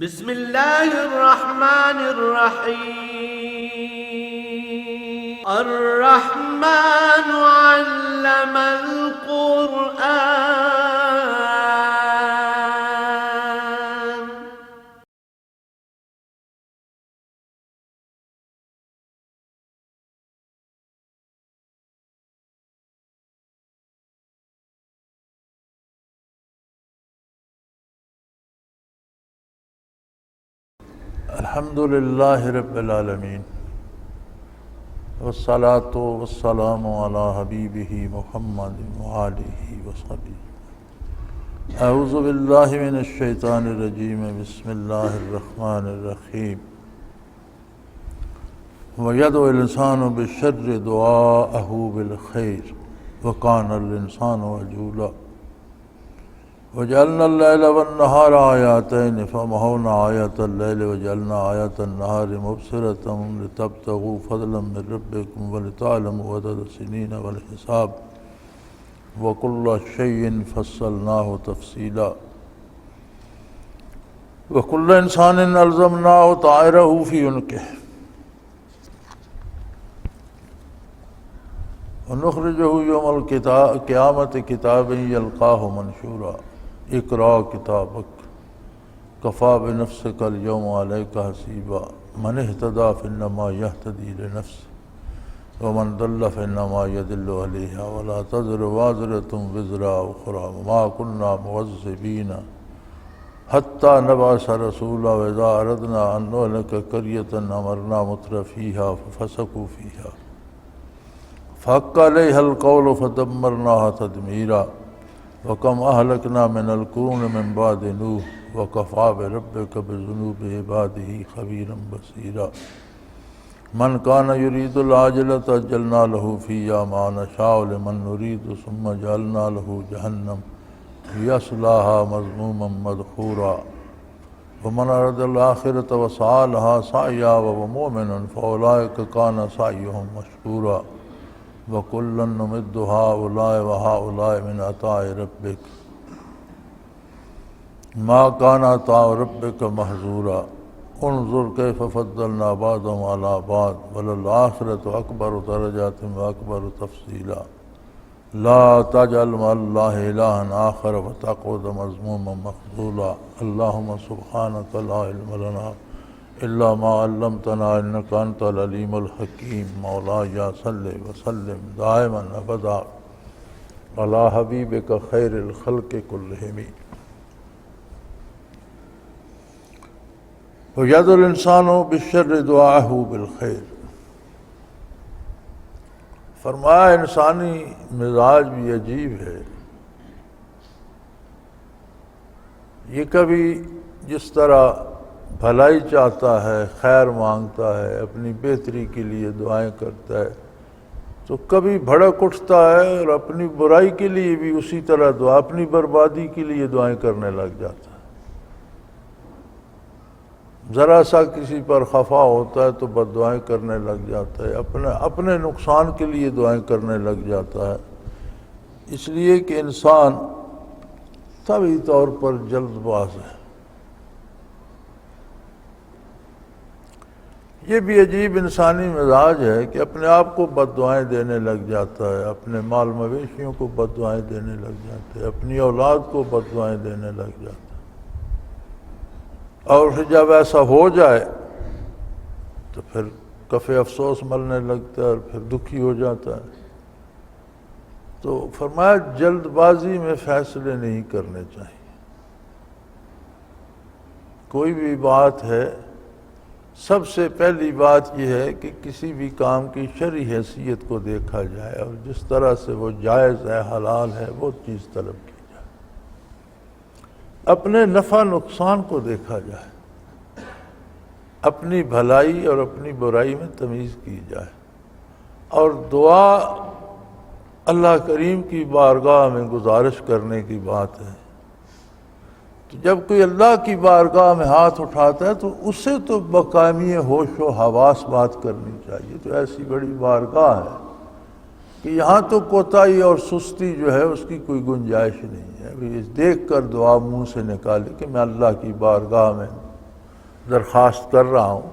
بسم اللہ الرحمن الرحیم الرحمن علم القرآن الحمد للہ رب العالمین والصلاة والسلام علی حبیبہ محمد وآلہ وصحبہ۔ اعوذ باللہ من الشیطان الرجیم، بسم اللہ الرحمن الرحیم۔ وَيَدْعُ الْإِنسَانُ بِالشَّرِّ دُعَاءَهُ بِالْخَيْرِ وَكَانَ الْإِنسَانُ عَجُولًا۔ وَجَعَلْنَا اللَّيْلَ وَالنَّهَارَ آيَاتَيْنِ فَمَحَوْنَا آيَةَ اللَّيْلِ وَجَعَلْنَا آيَةَ النَّهَارِ مُبْصِرَةً لِتَبْتَغُوا فَضْلًا مِّن رَّبِّكُمْ وَلِتَعْلَمُوا عَدَدَ السِّنِينَ وَالْحِسَابَ وَكُلَّ شَيْءٍ فَصَّلْنَاهُ تَفْصِيلًا۔ وَكُلَّ إِنسَانٍ أَلْزَمْنَاهُ طَائِرَهُ فِي عُنُقِهِ وَنُخْرِجُهُ يَوْمَ الْقِيَامَةِ كِتَابًا يَلْقَاهُ مَنشُورًا۔ اقرأ کتابک کفیٰ بنفسک اليوم علیک حسیبا۔ من اہتدی فانما یہتدی لنفسہ ومن ضل فانما یضل علیہا ولا تزر وازرۃ وزر اخری وما کنا معذبین حتی نبعث رسولا واذا اردنا ان نہلک قریۃ امرنا مترفیہا ففسقوا فیہا فحق علیہا القول فدمرناہا تدمیرا۔ وَكَمْ أَهْلَكْنَا مِنَ الْقُرُونِ مِنْ بَعْدِ نُوحٍ وَكَفَىٰ بِرَبِّكَ بِذُنُوبِ عِبَادِهِ خَبِيرًا بَصِيرًا۔ مَنْ كَانَ يُرِيدُ الْعَاجِلَةَ عَجَّلْنَا لَهُ فِيهَا مَا نَشَاءُ لِمَنْ نُرِيدُ ثُمَّ جَعَلْنَا لَهُ جَهَنَّمَ يَصْلَاهَا مَذْمُومًا مَدْحُورًا۔ وَمَنْ أَرَادَ الْآخِرَةَ وَسَعَىٰ لَهَا سَعْيَهَا وَهُوَ مُؤْمِنٌ فَأُولَٰئِكَ كَانَ سَعْيُهُمْ مَشْكُورًا۔ وَكُلًّا نُمِدُّ هَٰؤُلَاءِ وَهَٰؤُلَاءِ مِنْ عَطَاءِ رَبِّكَ مَا كَانَ عَطَاءُ رَبِّكَ مَحْظُورًا۔ انظُرْ كَيْفَ فَضَّلْنَا بَعْضَهُمْ عَلَىٰ بَعْضٍ وَلَلْآخِرَةُ أَكْبَرُ دَرَجَاتٍ وَأَكْبَرُ تَفْضِيلًا۔ لَا تَجْعَلْ مَعَ اللَّهِ إِلَٰهًا آخَرَ فَتَقْعُدَ مَذْمُومًا مَخْذُولًا۔ اللهم سبحانك لا علم لنا إلا ما علمتنا إنك أنت العليم الحكيم۔ مولاي صل وسلم دائما أبدا على حبيبك خير الخلق كلهم۔ وَيَدْعُ الْإِنسَانُ بِالشَّرِّ دُعَاءَهُ بِالْخَيْرِ۔ فرمایا انسانی مزاج بھی عجیب ہے، یہ کبھی جس طرح بھلائی چاہتا ہے، خیر مانگتا ہے، اپنی بہتری کے لیے دعائیں کرتا ہے، تو کبھی بھڑک اٹھتا ہے اور اپنی برائی کے لیے بھی اسی طرح دعا، اپنی بربادی کے لیے دعائیں کرنے لگ جاتا ہے۔ ذرا سا کسی پر خفا ہوتا ہے تو بد دعائیں کرنے لگ جاتا ہے، اپنے نقصان کے لیے دعائیں کرنے لگ جاتا ہے۔ اس لیے کہ انسان طبعی طور پر جلد باز ہے۔ یہ بھی عجیب انسانی مزاج ہے کہ اپنے آپ کو بد دعائیں دینے لگ جاتا ہے، اپنے مال مویشیوں کو بد دعائیں دینے لگ جاتا ہے، اپنی اولاد کو بد دعائیں دینے لگ جاتا ہے، اور پھر جب ایسا ہو جائے تو پھر کف افسوس ملنے لگتا ہے اور پھر دکھی ہو جاتا ہے۔ تو فرمایا جلد بازی میں فیصلے نہیں کرنے چاہیے۔ کوئی بھی بات ہے، سب سے پہلی بات یہ ہے کہ کسی بھی کام کی شرعی حیثیت کو دیکھا جائے اور جس طرح سے وہ جائز ہے، حلال ہے، وہ چیز طلب کی جائے، اپنے نفع نقصان کو دیکھا جائے، اپنی بھلائی اور اپنی برائی میں تمیز کی جائے، اور دعا اللہ کریم کی بارگاہ میں گزارش کرنے کی بات ہے۔ تو جب کوئی اللہ کی بارگاہ میں ہاتھ اٹھاتا ہے تو اسے تو بکامی ہوش و حواس بات کرنی چاہیے۔ تو ایسی بڑی بارگاہ ہے کہ یہاں تو کوتاہی اور سستی جو ہے اس کی کوئی گنجائش نہیں ہے۔ دیکھ کر دعا منہ سے نکالے کہ میں اللہ کی بارگاہ میں درخواست کر رہا ہوں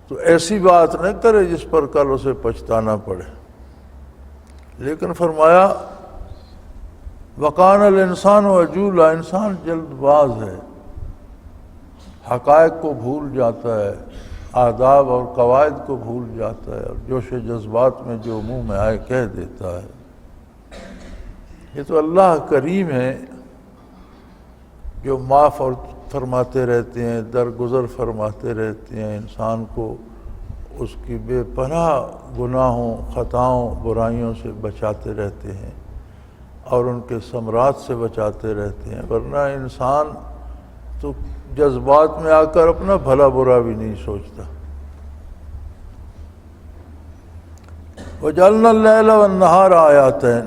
تو ایسی بات نہ کرے جس پر کل اسے پچھتانا پڑے۔ لیکن فرمایا وَقَانَ الْإِنسَانُ عَجُولًا، انسان جلد باز ہے، حقائق کو بھول جاتا ہے، آداب اور قواعد کو بھول جاتا ہے، اور جوش جذبات میں جو منہ میں آئے کہہ دیتا ہے۔ یہ تو اللہ کریم ہے جو معاف اور فرماتے رہتے ہیں، درگزر فرماتے رہتے ہیں، انسان کو اس کی بے پناہ گناہوں، خطاؤں، برائیوں سے بچاتے رہتے ہیں اور ان کے ثمرات سے بچاتے رہتے ہیں۔ ورنہ انسان تو جذبات میں آ کر اپنا بھلا برا بھی نہیں سوچتا۔ وَجَعَلْنَا اللَّيْلَ وَالنَّهَارَ آیَاتَيْنِ،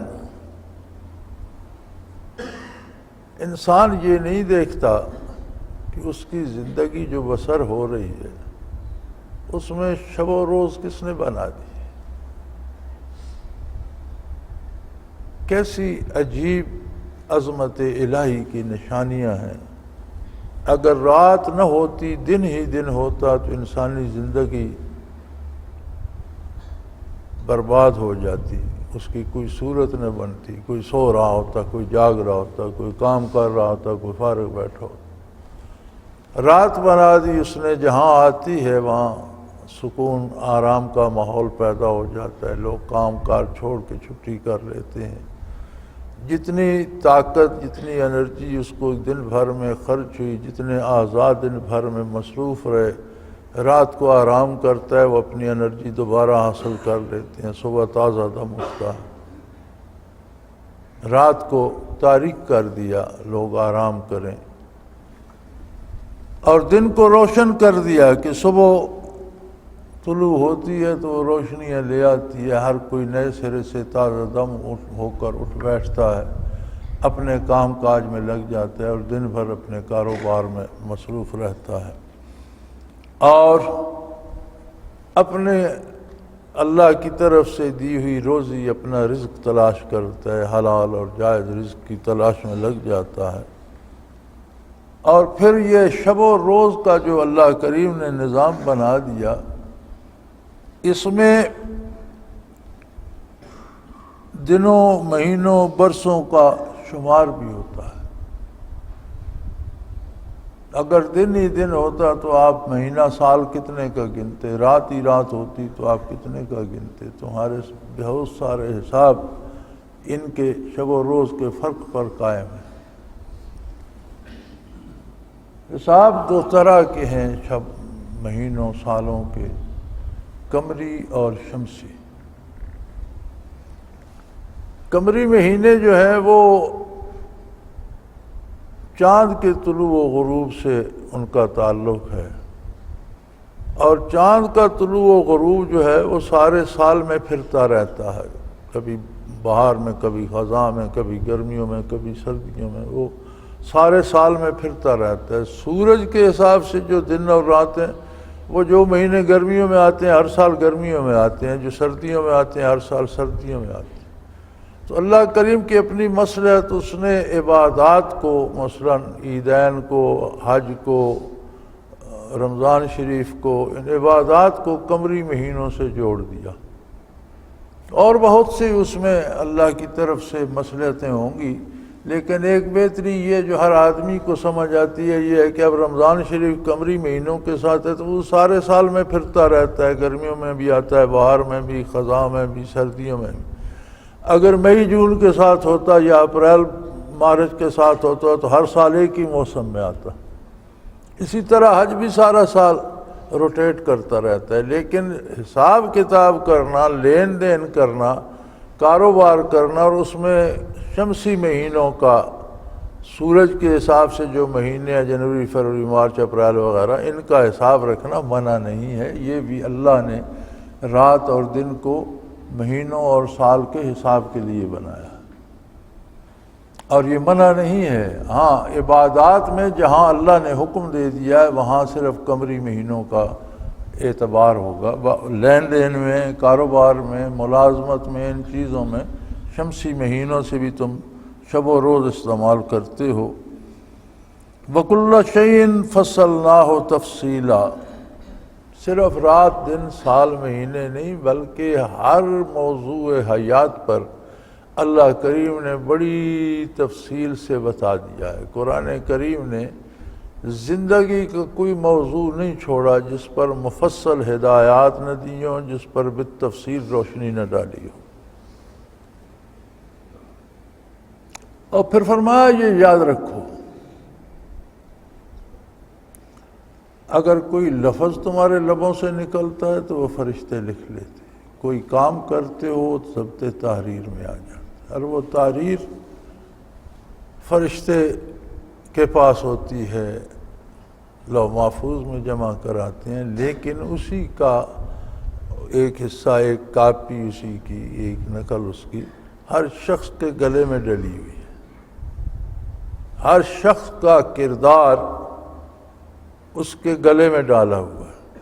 انسان یہ نہیں دیکھتا کہ اس کی زندگی جو بسر ہو رہی ہے اس میں شب و روز کس نے بنا دی، کیسی عجیب عظمت الہی کی نشانیاں ہیں۔ اگر رات نہ ہوتی، دن ہی دن ہوتا تو انسانی زندگی برباد ہو جاتی، اس کی کوئی صورت نہ بنتی، کوئی سو رہا ہوتا، کوئی جاگ رہا ہوتا، کوئی کام کر رہا ہوتا، کوئی فارغ بیٹھا ہوتا۔ رات بنا دی اس نے، جہاں آتی ہے وہاں سکون آرام کا ماحول پیدا ہو جاتا ہے، لوگ کام کار چھوڑ کے چھٹی کر لیتے ہیں۔ جتنی طاقت، جتنی انرجی اس کو دن بھر میں خرچ ہوئی، جتنے اعضاء دن بھر میں مصروف رہے، رات کو آرام کرتا ہے، وہ اپنی انرجی دوبارہ حاصل کر لیتے ہیں، صبح تازہ دم اٹھتا ہے۔ رات کو تاریک کر دیا، لوگ آرام کریں، اور دن کو روشن کر دیا کہ صبح طلوع ہوتی ہے تو وہ روشنیاں لے آتی ہے، ہر کوئی نئے سرے سے تازہ دم ہو کر اٹھ بیٹھتا ہے، اپنے کام کاج میں لگ جاتا ہے اور دن بھر اپنے کاروبار میں مصروف رہتا ہے، اور اپنے اللہ کی طرف سے دی ہوئی روزی، اپنا رزق تلاش کرتا ہے، حلال اور جائز رزق کی تلاش میں لگ جاتا ہے۔ اور پھر یہ شب و روز کا جو اللہ کریم نے نظام بنا دیا، اس میں دنوں، مہینوں، برسوں کا شمار بھی ہوتا ہے۔ اگر دن ہی دن ہوتا تو آپ مہینہ سال کتنے کا گنتے، رات ہی رات ہوتی تو آپ کتنے کا گنتے۔ تمہارے بہت سارے حساب ان کے شب و روز کے فرق پر قائم ہیں۔ حساب دو طرح کے ہیں شب، مہینوں، سالوں کے، قمری اور شمسی۔ قمری مہینے جو ہیں وہ چاند کے طلوع و غروب سے ان کا تعلق ہے، اور چاند کا طلوع و غروب جو ہے وہ سارے سال میں پھرتا رہتا ہے، کبھی بہار میں، کبھی خزاں میں، کبھی گرمیوں میں، کبھی سردیوں میں، وہ سارے سال میں پھرتا رہتا ہے۔ سورج کے حساب سے جو دن اور راتیں، وہ جو مہینے گرمیوں میں آتے ہیں ہر سال گرمیوں میں آتے ہیں، جو سردیوں میں آتے ہیں ہر سال سردیوں میں آتے ہیں۔ تو اللہ کریم کی اپنی مصلحت، اس نے عبادات کو، مثلا عیدین کو، حج کو، رمضان شریف کو، ان عبادات کو قمری مہینوں سے جوڑ دیا، اور بہت سی اس میں اللہ کی طرف سے مصلحتیں ہوں گی، لیکن ایک بہتری یہ جو ہر آدمی کو سمجھ آتی ہے یہ ہے کہ اب رمضان شریف قمری مہینوں کے ساتھ ہے تو وہ سارے سال میں پھرتا رہتا ہے، گرمیوں میں بھی آتا ہے، بہار میں بھی، خزاں میں بھی، سردیوں میں بھی۔ اگر مئی جون کے ساتھ ہوتا یا اپریل مارچ کے ساتھ ہوتا تو ہر سال ایک ہی موسم میں آتا۔ اسی طرح حج بھی سارا سال روٹیٹ کرتا رہتا ہے، لیکن حساب کتاب کرنا، لین دین کرنا، کاروبار کرنا، اور اس میں شمسی مہینوں کا، سورج کے حساب سے جو مہینے ہیں جنوری، فروری، مارچ، اپریل وغیرہ، ان کا حساب رکھنا منع نہیں ہے۔ یہ بھی اللہ نے رات اور دن کو مہینوں اور سال کے حساب کے لیے بنایا، اور یہ منع نہیں ہے۔ ہاں، عبادات میں جہاں اللہ نے حکم دے دیا ہے وہاں صرف قمری مہینوں کا اعتبار ہوگا، لین دین میں، کاروبار میں، ملازمت میں، ان چیزوں میں شمسی مہینوں سے بھی تم شب و روز استعمال کرتے ہو۔ وَكُلَّ شَيْءٍ فَصَّلْنَاهُ تَفْصِيلًا، صرف رات دن سال مہینے نہیں بلکہ ہر موضوع حیات پر اللہ کریم نے بڑی تفصیل سے بتا دیا ہے۔ قرآن کریم نے زندگی کا کوئی موضوع نہیں چھوڑا جس پر مفصل ہدایات نہ دی ہوں، جس پر بالتفصیل روشنی نہ ڈالی ہو۔ اور پھر فرمایا یہ یاد رکھو، اگر کوئی لفظ تمہارے لبوں سے نکلتا ہے تو وہ فرشتے لکھ لیتے، کوئی کام کرتے ہو تو ضبط تحریر میں آ جاتا، اور وہ تحریر فرشتے کے پاس ہوتی ہے، لوح محفوظ میں جمع کراتے ہیں، لیکن اسی کا ایک حصہ، ایک کاپی اسی کی، ایک نقل اس کی ہر شخص کے گلے میں ڈلی ہوئی ہے۔ ہر شخص کا کردار اس کے گلے میں ڈالا ہوا ہے،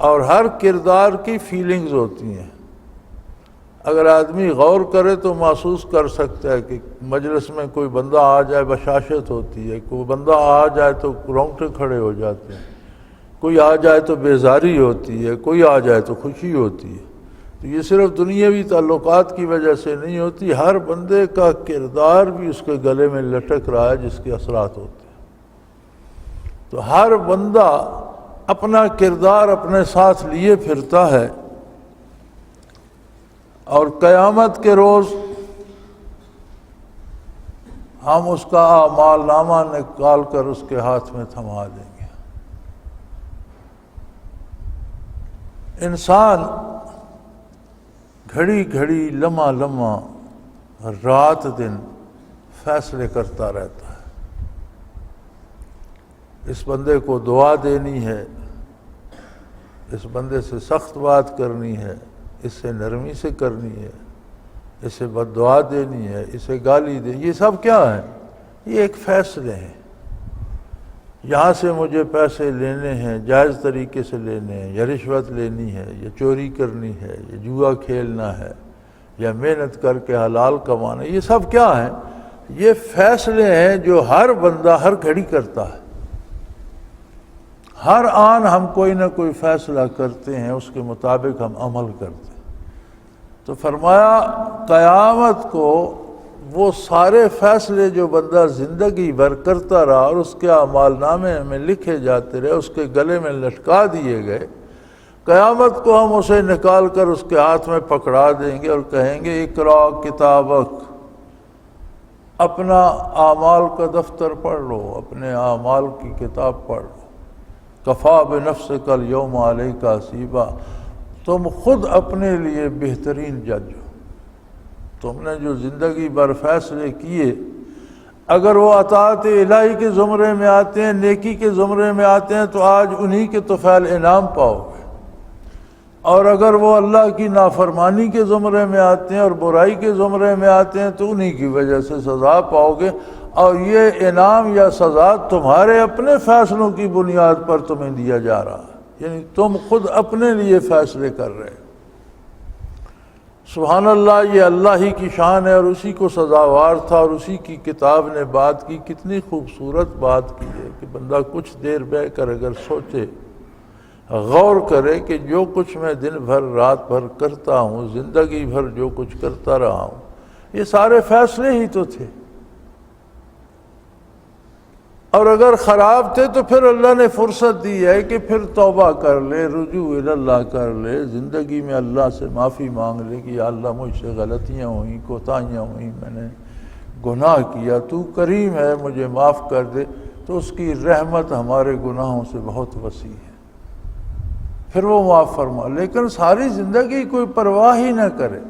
اور ہر کردار کی فیلنگز ہوتی ہیں۔ اگر آدمی غور کرے تو محسوس کر سکتا ہے کہ مجلس میں کوئی بندہ آ جائے بشاشت ہوتی ہے، کوئی بندہ آ جائے تو رونگٹے کھڑے ہو جاتے ہیں، کوئی آ جائے تو بیزاری ہوتی ہے، کوئی آ جائے تو خوشی ہوتی ہے۔ تو یہ صرف دنیاوی تعلقات کی وجہ سے نہیں ہوتی، ہر بندے کا کردار بھی اس کے گلے میں لٹک رہا ہے جس کے اثرات ہوتے ہیں۔ تو ہر بندہ اپنا کردار اپنے ساتھ لیے پھرتا ہے، اور قیامت کے روز ہم اس کا اعمال نامہ نکال کر اس کے ہاتھ میں تھما دیں گے۔ انسان گھڑی گھڑی، لمحہ لمحہ، رات دن فیصلے کرتا رہتا ہے۔ اس بندے کو دعا دینی ہے، اس بندے سے سخت بات کرنی ہے، اس سے نرمی سے کرنی ہے، اسے بد دعا دینی ہے، اسے گالی دینی، یہ سب کیا ہے؟ یہ ایک فیصلے ہیں۔ یہاں سے مجھے پیسے لینے ہیں، جائز طریقے سے لینے ہیں، یا رشوت لینی ہے، یا چوری کرنی ہے، یا جوا کھیلنا ہے، یا محنت کر کے حلال کمانا، یہ سب کیا ہیں؟ یہ فیصلے ہیں جو ہر بندہ ہر گھڑی کرتا ہے۔ ہر آن ہم کوئی نہ کوئی فیصلہ کرتے ہیں، اس کے مطابق ہم عمل کرتے ہیں۔ تو فرمایا قیامت کو وہ سارے فیصلے جو بندہ زندگی بھر کرتا رہا اور اس کے اعمال نامے میں لکھے جاتے رہے، اس کے گلے میں لٹکا دیے گئے، قیامت کو ہم اسے نکال کر اس کے ہاتھ میں پکڑا دیں گے اور کہیں گے اقرا کتابک، اپنا اعمال کا دفتر پڑھ لو، اپنے اعمال کی کتاب پڑھ لو۔ کفا بنفسک الیوم علیک حسیبا، تم خود اپنے لیے بہترین جج ہو۔ تم نے جو زندگی بھر فیصلے کیے، اگر وہ اطاعت الہی کے زمرے میں آتے ہیں، نیکی کے زمرے میں آتے ہیں، تو آج انہی کے طفیل انعام پاؤ گے، اور اگر وہ اللہ کی نافرمانی کے زمرے میں آتے ہیں اور برائی کے زمرے میں آتے ہیں تو انہی کی وجہ سے سزا پاؤ گے، اور یہ انعام یا سزا تمہارے اپنے فیصلوں کی بنیاد پر تمہیں دیا جا رہا ہے، یعنی تم خود اپنے لیے فیصلے کر رہے ہو۔ سبحان اللہ، یہ اللہ ہی کی شان ہے، اور اسی کو سزاوار تھا، اور اسی کی کتاب نے بات کی۔ کتنی خوبصورت بات کی ہے کہ بندہ کچھ دیر بیٹھ کر اگر سوچے، غور کرے کہ جو کچھ میں دن بھر رات بھر کرتا ہوں، زندگی بھر جو کچھ کرتا رہا ہوں، یہ سارے فیصلے ہی تو تھے، اور اگر خراب تھے تو پھر اللہ نے فرصت دی ہے کہ پھر توبہ کر لے، رجوع اللہ کر لے، زندگی میں اللہ سے معافی مانگ لے کہ یا اللہ مجھ سے غلطیاں ہوئیں، کوتاہیاں ہوئیں، میں نے گناہ کیا، تو کریم ہے مجھے معاف کر دے۔ تو اس کی رحمت ہمارے گناہوں سے بہت وسیع ہے، پھر وہ معاف فرما۔ لیکن ساری زندگی کوئی پرواہ ہی نہ کرے،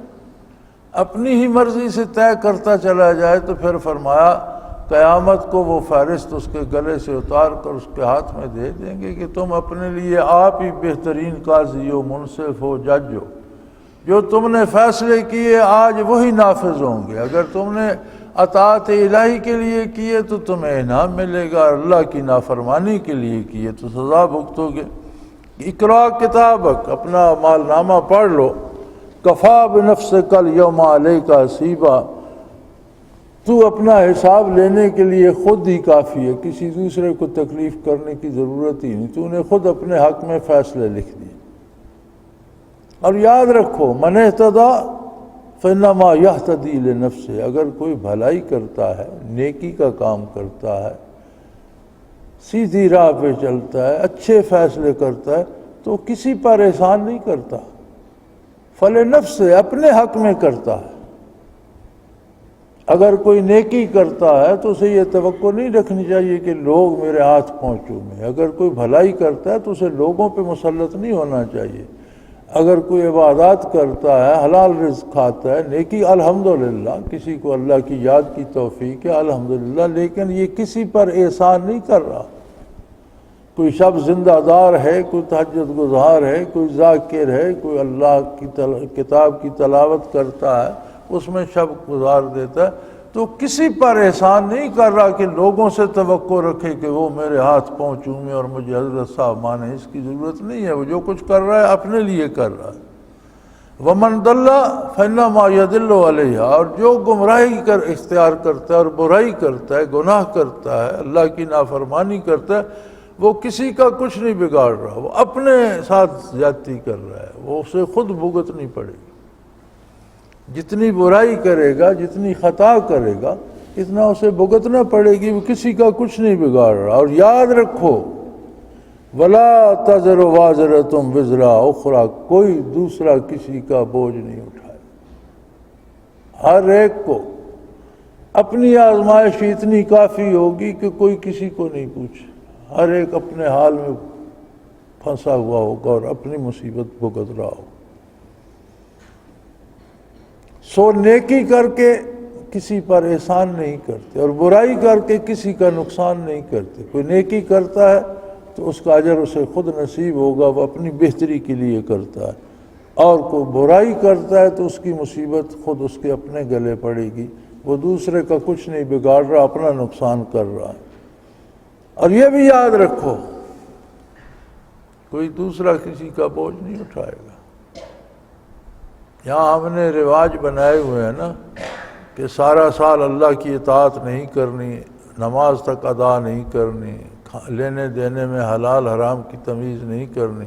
اپنی ہی مرضی سے طے کرتا چلا جائے، تو پھر فرمایا قیامت کو وہ فہرست اس کے گلے سے اتار کر اس کے ہاتھ میں دے دیں گے کہ تم اپنے لیے آپ ہی بہترین قاضی ہو، منصف ہو، جج ہو۔ جو تم نے فیصلے کیے آج وہی نافذ ہوں گے۔ اگر تم نے اطاعت الہی کے لیے کیے تو تمہیں انعام ملے گا، اللہ کی نافرمانی کے لیے کیے تو سزا بھگتو گے۔ اقرا کتابک، اپنا اعمال نامہ پڑھ لو۔ کفا بنفسک الیوم علیک حسیبا، تو اپنا حساب لینے کے لیے خود ہی کافی ہے، کسی دوسرے کو تکلیف کرنے کی ضرورت ہی نہیں، تو نے خود اپنے حق میں فیصلے لکھ دیے۔ اور یاد رکھو من اہتدی فانما یہتدی لنفسہ، اگر کوئی بھلائی کرتا ہے، نیکی کا کام کرتا ہے، سیدھی راہ پہ چلتا ہے، اچھے فیصلے کرتا ہے، تو کسی پر احسان نہیں کرتا، فلنفسہ، اپنے حق میں کرتا ہے۔ اگر کوئی نیکی کرتا ہے تو اسے یہ توقع نہیں رکھنی چاہیے کہ لوگ میرے ہاتھ پہنچوں میں، اگر کوئی بھلائی کرتا ہے تو اسے لوگوں پہ مسلط نہیں ہونا چاہیے، اگر کوئی عبادات کرتا ہے، حلال رزق کھاتا ہے، نیکی الحمدللہ، کسی کو اللہ کی یاد کی توفیق ہے الحمدللہ، لیکن یہ کسی پر احسان نہیں کر رہا۔ کوئی شب زندہ دار ہے، کوئی تہجد گزار ہے، کوئی ذاکر ہے، کوئی اللہ کی کتاب کی تلاوت کرتا ہے، اس میں شب گزار دیتا ہے، تو کسی پر احسان نہیں کر رہا کہ لوگوں سے توقع رکھے کہ وہ میرے ہاتھ پہنچوں میں اور مجھے حضرت صاحب مانے، اس کی ضرورت نہیں ہے۔ وہ جو کچھ کر رہا ہے اپنے لیے کر رہا ہے۔ وَمَنْ ضَلَّ فَإِنَّمَا يَضِلُّ عَلَيْهَا، اور جو گمراہی اختیار کرتا ہے اور برائی کرتا ہے، گناہ کرتا ہے، اللہ کی نافرمانی کرتا ہے، وہ کسی کا کچھ نہیں بگاڑ رہا، وہ اپنے ساتھ زیادتی کر رہا ہے، وہ اسے خود بھگتنی پڑے گی۔ جتنی برائی کرے گا، جتنی خطا کرے گا، اتنا اسے بھگتنا پڑے گی، وہ کسی کا کچھ نہیں بگاڑ رہا۔ اور یاد رکھو وَلَا تَزِرُ وَازِرَةٌ وِزْرَ أُخْرَىٰ، کوئی دوسرا کسی کا بوجھ نہیں اٹھائے۔ ہر ایک کو اپنی آزمائش اتنی کافی ہوگی کہ کوئی کسی کو نہیں پوچھے، ہر ایک اپنے حال میں پھنسا ہوا ہوگا اور اپنی مصیبت بھگت رہا ہوگا۔ سو نیکی کر کے کسی پر احسان نہیں کرتے اور برائی کر کے کسی کا نقصان نہیں کرتے۔ کوئی نیکی کرتا ہے تو اس کا اجر اسے خود نصیب ہوگا، وہ اپنی بہتری کے لیے کرتا ہے، اور کوئی برائی کرتا ہے تو اس کی مصیبت خود اس کے اپنے گلے پڑے گی، وہ دوسرے کا کچھ نہیں بگاڑ رہا، اپنا نقصان کر رہا ہے۔ اور یہ بھی یاد رکھو کوئی دوسرا کسی کا بوجھ نہیں اٹھائے گا۔ یہاں ہم نے رواج بنائے ہوئے ہیں نا کہ سارا سال اللہ کی اطاعت نہیں کرنی، نماز تک ادا نہیں کرنی، لینے دینے میں حلال حرام کی تمیز نہیں کرنی،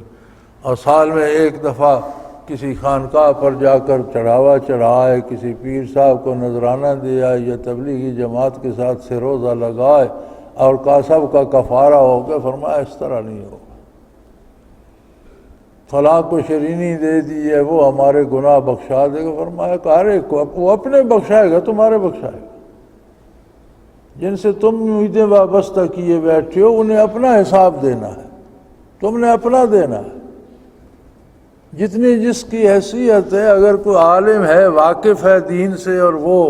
اور سال میں ایک دفعہ کسی خانقاہ پر جا کر چڑھاوا چڑھائے، کسی پیر صاحب کو نذرانہ دیا یا تبلیغی جماعت کے ساتھ سے روزہ لگائے اور سب کا کفارہ ہو گیا۔ فرمایا اس طرح نہیں ہوگا۔ فلاں کو شرینی دے دی ہے، وہ ہمارے گناہ بخشا دے گا۔ فرمایا کہ ہر ایک کو وہ اپنے بخشائے گا، تمہارے بخشائے گا۔ جن سے تم امیدیں وابستہ کیے بیٹھے ہو انہیں اپنا حساب دینا ہے، تم نے اپنا دینا ہے۔ جتنی جس کی حیثیت ہے، اگر کوئی عالم ہے، واقف ہے دین سے، اور وہ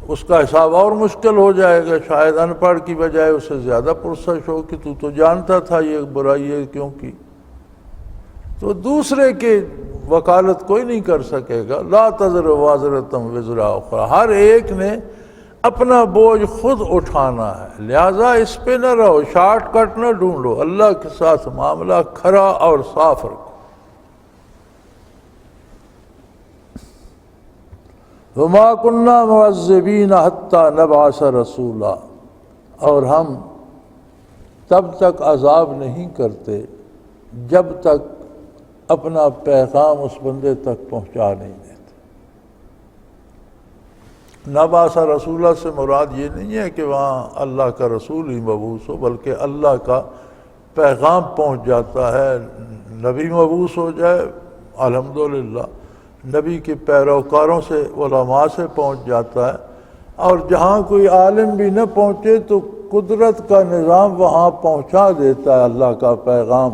اس کا حساب اور مشکل ہو جائے گا، شاید ان پڑھ کی بجائے اسے زیادہ پرسش ہو کہ تو جانتا تھا یہ برائی ہے کیوں کی۔ تو دوسرے کی وکالت کوئی نہیں کر سکے گا۔ لا تزر وازرۃ وزر اخری، ہر ایک نے اپنا بوجھ خود اٹھانا ہے، لہذا اس پہ نہ رہو، شارٹ کٹ نہ ڈھونڈو، اللہ کے ساتھ معاملہ کھرا اور صاف رکھو۔ وما كنا معذبین حتی نبعث رسولا، اور ہم تب تک عذاب نہیں کرتے جب تک اپنا پیغام اس بندے تک پہنچا نہیں دیتے۔ نبعث رسولہ سے مراد یہ نہیں ہے کہ وہاں اللہ کا رسول ہی مبعوث ہو، بلکہ اللہ کا پیغام پہنچ جاتا ہے، نبی مبعوث ہو جائے الحمدللہ، نبی کے پیروکاروں سے، علماء سے پہنچ جاتا ہے، اور جہاں کوئی عالم بھی نہ پہنچے تو قدرت کا نظام وہاں پہنچا دیتا ہے اللہ کا پیغام۔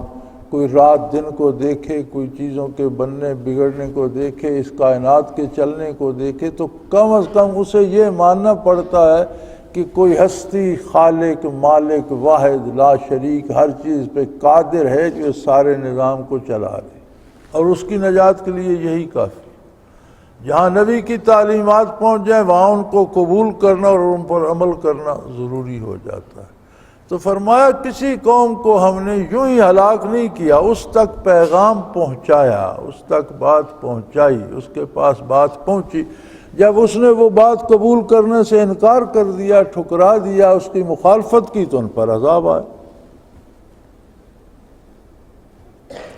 کوئی رات دن کو دیکھے، کوئی چیزوں کے بننے بگڑنے کو دیکھے، اس کائنات کے چلنے کو دیکھے، تو کم از کم اسے یہ ماننا پڑتا ہے کہ کوئی ہستی خالق مالک واحد لا شریک ہر چیز پہ قادر ہے جو اس سارے نظام کو چلا دے، اور اس کی نجات کے لیے یہی کافی۔ جہاں نبی کی تعلیمات پہنچ جائیں وہاں ان کو قبول کرنا اور ان پر عمل کرنا ضروری ہو جاتا ہے۔ تو فرمایا کسی قوم کو ہم نے یوں ہی ہلاک نہیں کیا، اس تک پیغام پہنچایا، اس تک بات پہنچائی، اس کے پاس بات پہنچی، جب اس نے وہ بات قبول کرنے سے انکار کر دیا، ٹھکرا دیا، اس کی مخالفت کی، تو ان پر عذاب آئے۔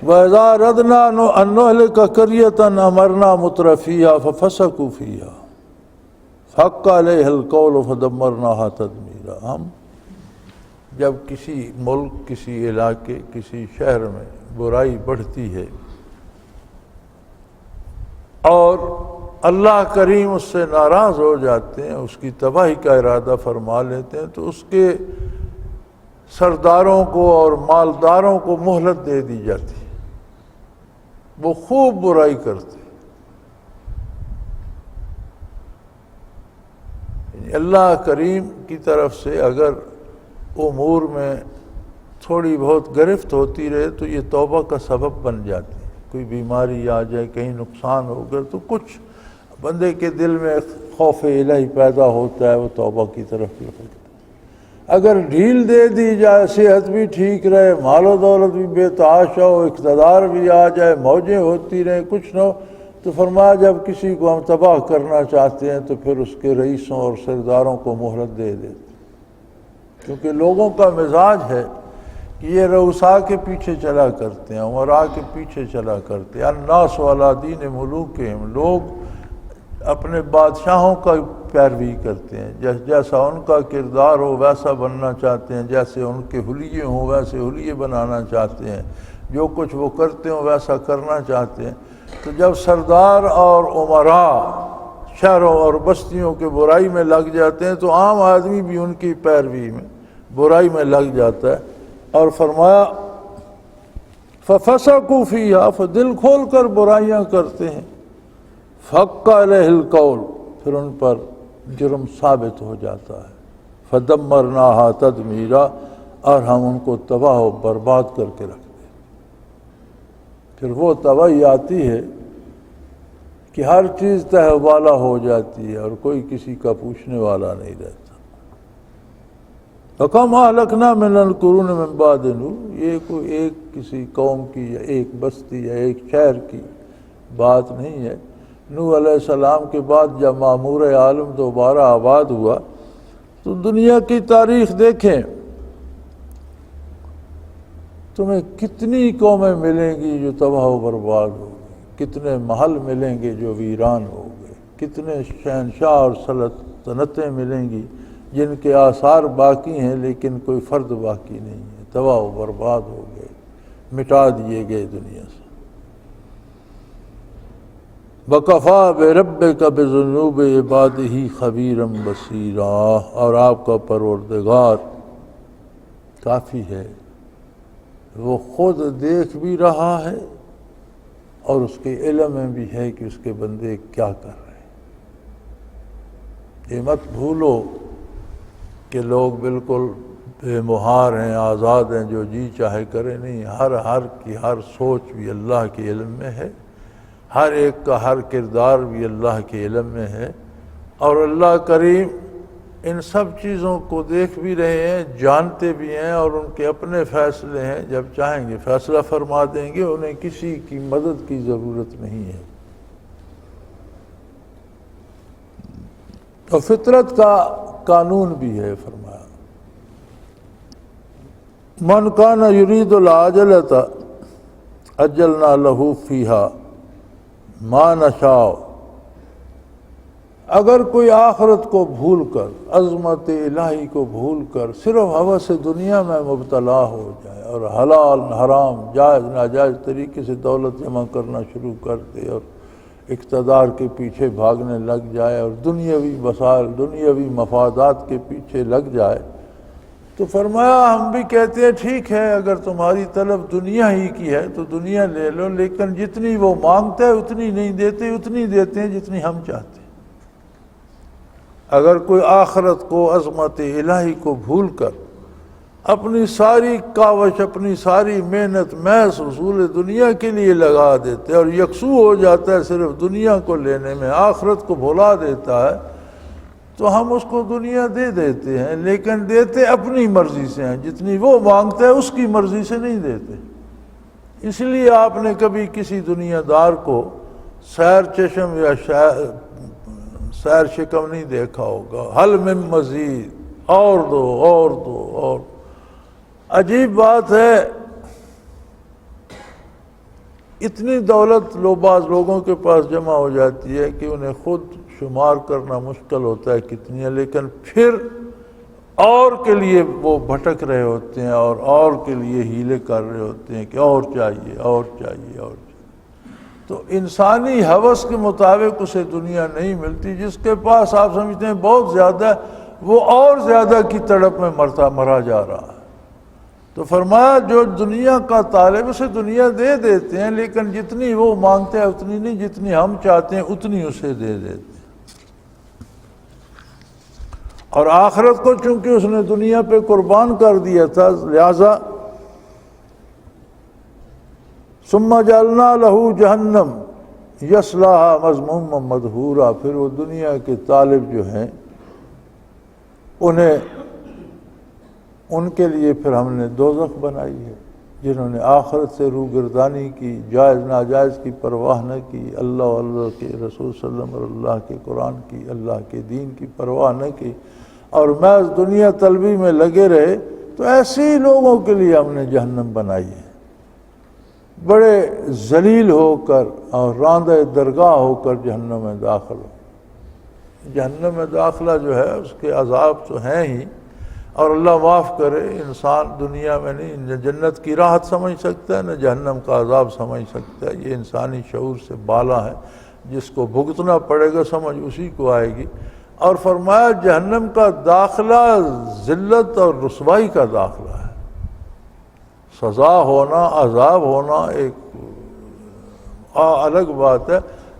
وَإِذَا أَرَدْنَا أَن نُهْلِكَ قَرْيَةً أَمَرْنَا مُتْرَفِيهَا فَفَسَقُوا فِيهَا فَحَقَّ عَلَيْهَا الْقَوْلُ فَدَمَّرْنَاهَا تَدْمِيرًا۔ ہم جب کسی ملک، کسی علاقے، کسی شہر میں برائی بڑھتی ہے اور اللہ کریم اس سے ناراض ہو جاتے ہیں، اس کی تباہی کا ارادہ فرما لیتے ہیں، تو اس کے سرداروں کو اور مالداروں کو مہلت دے دی جاتی ہے، وہ خوب برائی کرتے ہیں۔ اللہ کریم کی طرف سے اگر امور میں تھوڑی بہت گرفت ہوتی رہے تو یہ توبہ کا سبب بن جاتی ہے۔ کوئی بیماری آ جائے، کہیں نقصان ہو گیا، تو کچھ بندے کے دل میں خوف الہی پیدا ہوتا ہے، وہ توبہ کی طرف لپکتا ہے۔ اگر ڈھیل دے دی جائے، صحت بھی ٹھیک رہے، مال و دولت بھی بے تحاشا ہو، اقتدار بھی آ جائے، موجیں ہوتی رہیں، کچھ نہ ہو، تو فرمایا جب کسی کو ہم تباہ کرنا چاہتے ہیں تو پھر اس کے رئیسوں اور سرداروں کو مہلت دے دیتے، کیونکہ لوگوں کا مزاج ہے کہ یہ رؤساء کے پیچھے چلا کرتے ہیں، امراء کے پیچھے چلا کرتے ہیں۔ الناس علی دین ملوکہم، لوگ اپنے بادشاہوں کا پیروی کرتے ہیں، جیسا ان کا کردار ہو ویسا بننا چاہتے ہیں، جیسے ان کے حلیے ہوں ویسے حلیے بنانا چاہتے ہیں، جو کچھ وہ کرتے ہوں ویسا کرنا چاہتے ہیں۔ تو جب سردار اور امراء شہروں اور بستیوں کے برائی میں لگ جاتے ہیں تو عام آدمی بھی ان کی پیروی میں برائی میں لگ جاتا ہے۔ اور فرمایا فَفَسَقُوا فِيهَا، فدل کھول کر برائیاں کرتے ہیں، فَحَقَّ عَلَيْهِ الْقَوْلُ، پھر ان پر جرم ثابت ہو جاتا ہے، فَدَمَّرْنَاهَا تَدْمِيرًا، اور ہم ان کو تباہ و برباد کر کے رکھ دیں۔ پھر وہ تباہی آتی ہے کہ ہر چیز تہہ بالا ہو جاتی ہے اور کوئی کسی کا پوچھنے والا نہیں رہتا۔ وَكَمْ أَهْلَكْنَا مِنَ الْقُرُونِ مِنْ بَعْدِ نُوحٍ، یہ کوئی ایک کسی قوم کی یا ایک بستی یا ایک شہر کی بات نہیں ہے۔ نوح علیہ السلام کے بعد جب معمور عالم دوبارہ آباد ہوا تو دنیا کی تاریخ دیکھیں، تمہیں کتنی قومیں ملیں گی جو تباہ و برباد ہو گئی، کتنے محل ملیں گے جو ویران ہو گئے، کتنے شہنشاہ اور سلطنتیں ملیں گی جن کے آثار باقی ہیں لیکن کوئی فرد باقی نہیں ہے، تباہ و برباد ہو گئے، مٹا دیے گئے دنیا سے۔ وَكَفَىٰ بِرَبِّكَ بِذُنُوبِ عِبَادِهِ خَبِيرًا بَصِيرًا، اور آپ کا پروردگار کافی ہے، وہ خود دیکھ بھی رہا ہے اور اس کے علم میں بھی ہے کہ اس کے بندے کیا کر رہے ہیں۔ یہ مت بھولو کہ لوگ بالکل بے مہار ہیں، آزاد ہیں، جو جی چاہے کرے، نہیں، ہر کی ہر سوچ بھی اللہ کے علم میں ہے، ہر ایک کا ہر کردار بھی اللہ کے علم میں ہے، اور اللہ کریم ان سب چیزوں کو دیکھ بھی رہے ہیں، جانتے بھی ہیں، اور ان کے اپنے فیصلے ہیں، جب چاہیں گے فیصلہ فرما دیں گے، انہیں کسی کی مدد کی ضرورت نہیں ہے۔ اور فطرت کا قانون بھی ہے، فرمایا من کان یرید العاجلۃ عجلنا لہ فیہا ما نشاء، اگر کوئی آخرت کو بھول کر، عظمت الہی کو بھول کر صرف ہوس دنیا میں مبتلا ہو جائے اور حلال حرام جائز ناجائز طریقے سے دولت جمع کرنا شروع کر دے اور اقتدار کے پیچھے بھاگنے لگ جائے اور دنیاوی مسائل، دنیاوی مفادات کے پیچھے لگ جائے، تو فرمایا ہم بھی کہتے ہیں ٹھیک ہے، اگر تمہاری طلب دنیا ہی کی ہے تو دنیا لے لو، لیکن جتنی وہ مانگتا ہے اتنی نہیں دیتے، اتنی دیتے ہیں جتنی ہم چاہتے ہیں۔ اگر کوئی آخرت کو، عظمت الہی کو بھول کر اپنی ساری کاوش، اپنی ساری محنت محض حصول دنیا کے لیے لگا دیتے اور یکسو ہو جاتا ہے صرف دنیا کو لینے میں، آخرت کو بھلا دیتا ہے، تو ہم اس کو دنیا دے دیتے ہیں، لیکن دیتے اپنی مرضی سے ہیں، جتنی وہ مانگتا ہے اس کی مرضی سے نہیں دیتے۔ اس لیے آپ نے کبھی کسی دنیا دار کو سیر چشم یا سیر شکم نہیں دیکھا ہوگا، حل من مزید، اور دو اور دو اور۔ عجیب بات ہے، اتنی دولت بعض لوگوں کے پاس جمع ہو جاتی ہے کہ انہیں خود شمار کرنا مشکل ہوتا ہے کتنی ہے، لیکن پھر اور کے لیے وہ بھٹک رہے ہوتے ہیں اور کے لیے ہیلے کر رہے ہوتے ہیں کہ اور چاہیے اور چاہیے اور چاہیے۔ تو انسانی ہوس کے مطابق اسے دنیا نہیں ملتی، جس کے پاس آپ سمجھتے ہیں بہت زیادہ ہے، وہ اور زیادہ کی تڑپ میں مرا جا رہا ہے۔ تو فرمایا جو دنیا کا طالب اسے دنیا دے دیتے ہیں، لیکن جتنی وہ مانگتے ہیں اتنی نہیں، جتنی ہم چاہتے ہیں اتنی اسے دے دیتے ہیں۔ اور آخرت کو چونکہ اس نے دنیا پہ قربان کر دیا تھا، لہذا ثم جعلنا لہ جہنم یصلاھا مذموما مدحورا، پھر وہ دنیا کے طالب جو ہیں ان کے لیے پھر ہم نے دوزخ بنائی ہے، جنہوں نے آخرت سے روگردانی کی، جائز ناجائز کی پرواہ نہ کی، اللہ اور اللہ کے رسول صلی اللہ علیہ وسلم اور اللہ کے قرآن کی، اللہ کے دین کی پرواہ نہ کی، اور محض دنیا طلبی میں لگے رہے، تو ایسے ہی لوگوں کے لیے ہم نے جہنم بنائی ہے، بڑے ذلیل ہو کر اور راندہ درگاہ ہو کر جہنم میں داخل ہو۔ جہنم میں داخلہ جو ہے اس کے عذاب تو ہیں ہی، اور اللہ معاف کرے، انسان دنیا میں نہیں نہ جنت کی راحت سمجھ سکتا ہے نہ جہنم کا عذاب سمجھ سکتا ہے، یہ انسانی شعور سے بالا ہے، جس کو بھگتنا پڑے گا سمجھ اسی کو آئے گی۔ اور فرمایا جہنم کا داخلہ ذلت اور رسوائی کا داخلہ ہے، سزا ہونا، عذاب ہونا ایک الگ بات ہے،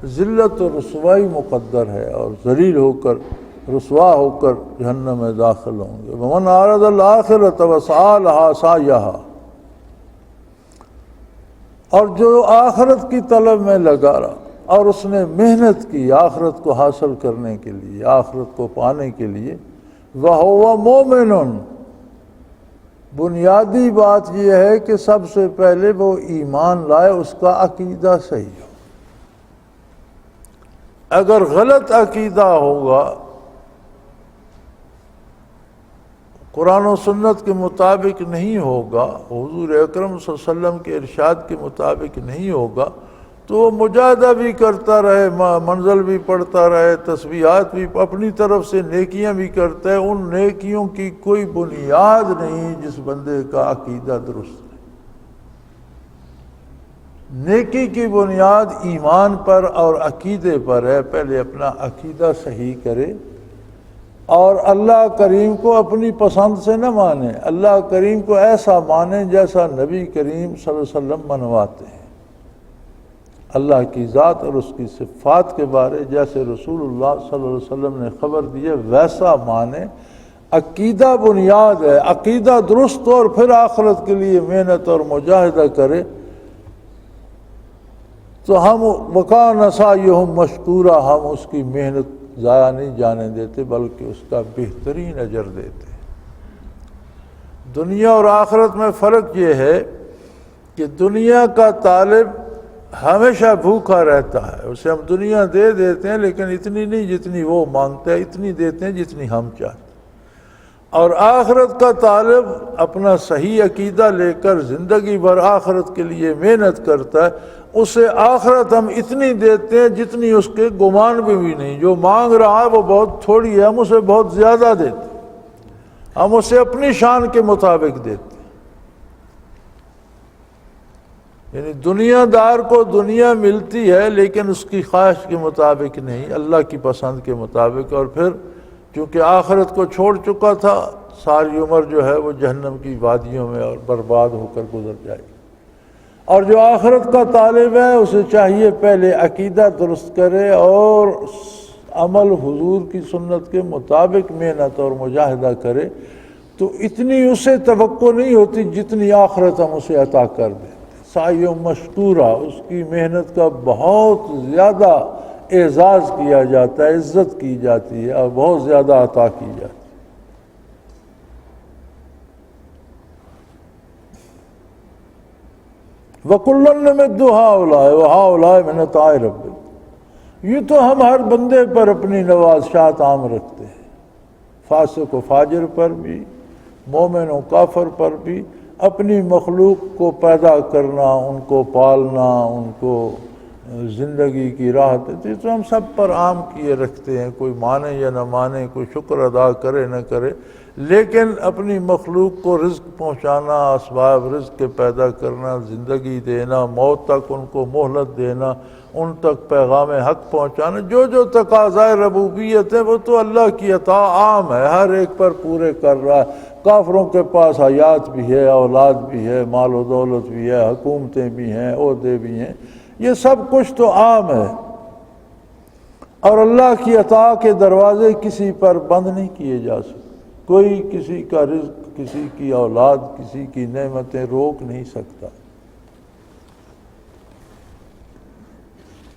ذلت اور رسوائی مقدر ہے، اور ذلیل ہو کر رسوا ہو کر جہنم میں داخل ہوں گے۔ ومن اعرض الآخرۃ وسعی لہا سعیہا، اور جو آخرت کی طلب میں لگا رہا اور اس نے محنت کی آخرت کو حاصل کرنے کے لیے، آخرت کو پانے کے لیے، وَهُوَ مُؤْمِنٌ، بنیادی بات یہ ہے کہ سب سے پہلے وہ ایمان لائے، اس کا عقیدہ صحیح ہو۔ اگر غلط عقیدہ ہوگا، قرآن و سنت کے مطابق نہیں ہوگا، حضور اکرم صلی اللہ علیہ وسلم کے ارشاد کے مطابق نہیں ہوگا، تو وہ مجاہدہ بھی کرتا رہے، منزل بھی پڑھتا رہے، تسبیحات بھی اپنی طرف سے نیکیاں بھی کرتا ہے، ان نیکیوں کی کوئی بنیاد نہیں جس بندے کا عقیدہ درست ہے۔ نیکی کی بنیاد ایمان پر اور عقیدے پر ہے، پہلے اپنا عقیدہ صحیح کرے، اور اللہ کریم کو اپنی پسند سے نہ مانے، اللہ کریم کو ایسا مانے جیسا نبی کریم صلی اللہ علیہ وسلم منواتے ہیں، اللہ کی ذات اور اس کی صفات کے بارے جیسے رسول اللہ صلی اللہ علیہ وسلم نے خبر دی ہے ویسا مانے۔ عقیدہ بنیاد ہے، عقیدہ درست ہو اور پھر آخرت کے لیے محنت اور مجاہدہ کرے، تو ہم وَكَانَ سَعْيُهُمْ مَشْكُورًا، ہم اس کی محنت ضائع نہیں جانے دیتے بلکہ اس کا بہترین اجر دیتے۔ دنیا اور آخرت میں فرق یہ ہے کہ دنیا کا طالب ہمیشہ بھوکا رہتا ہے، اسے ہم دنیا دے دیتے ہیں لیکن اتنی نہیں جتنی وہ مانگتا ہے، اتنی دیتے ہیں جتنی ہم چاہتے ہیں۔ اور آخرت کا طالب اپنا صحیح عقیدہ لے کر زندگی بھر آخرت کے لیے محنت کرتا ہے، اسے آخرت ہم اتنی دیتے ہیں جتنی اس کے گمان بھی نہیں، جو مانگ رہا ہے وہ بہت تھوڑی ہے، ہم اسے بہت زیادہ دیتے ہیں، ہم اسے اپنی شان کے مطابق دیتے ہیں۔ یعنی دنیا دار کو دنیا ملتی ہے لیکن اس کی خواہش کے مطابق نہیں، اللہ کی پسند کے مطابق، اور پھر چونکہ آخرت کو چھوڑ چکا تھا، ساری عمر جو ہے وہ جہنم کی وادیوں میں اور برباد ہو کر گزر جائے گی۔ اور جو آخرت کا طالب ہے اسے چاہیے پہلے عقیدہ درست کرے اور عمل حضور کی سنت کے مطابق محنت اور مجاہدہ کرے، تو اتنی اسے توقع نہیں ہوتی جتنی آخرت ہم اسے عطا کر دیں۔ سعی مشکورہ، اس کی محنت کا بہت زیادہ اعزاز کیا جاتا ہے، عزت کی جاتی ہے اور بہت زیادہ عطا کی جاتی ہے۔ وَكُلًّا نُمِدُّ هَٰؤُلَاءِ وَهَٰؤُلَاءِ مِنْ عَطَاءِ رَبِّكَ، یہ تو ہم ہر بندے پر اپنی نوازشات عام رکھتے ہیں، فاسق و فاجر پر بھی، مومن و کافر پر بھی، اپنی مخلوق کو پیدا کرنا، ان کو پالنا، ان کو زندگی کی راہ دیتے تو ہم سب پر عام کیے رکھتے ہیں، کوئی مانے یا نہ مانے، کوئی شکر ادا کرے نہ کرے، لیکن اپنی مخلوق کو رزق پہنچانا، اسباب رزق کے پیدا کرنا، زندگی دینا، موت تک ان کو مہلت دینا، ان تک پیغام حق پہنچانا، جو جو تقاضائے ربوبیت ہے وہ تو اللہ کی عطا عام ہے، ہر ایک پر پورے کر رہا ہے۔ کافروں کے پاس حیات بھی ہے، اولاد بھی ہے، مال و دولت بھی ہے، حکومتیں بھی ہیں، عہدے بھی ہیں، یہ سب کچھ تو عام ہے، اور اللہ کی عطا کے دروازے کسی پر بند نہیں کیے جا سکتے۔ کوئی کسی کا رزق، کسی کی اولاد، کسی کی نعمتیں روک نہیں سکتا۔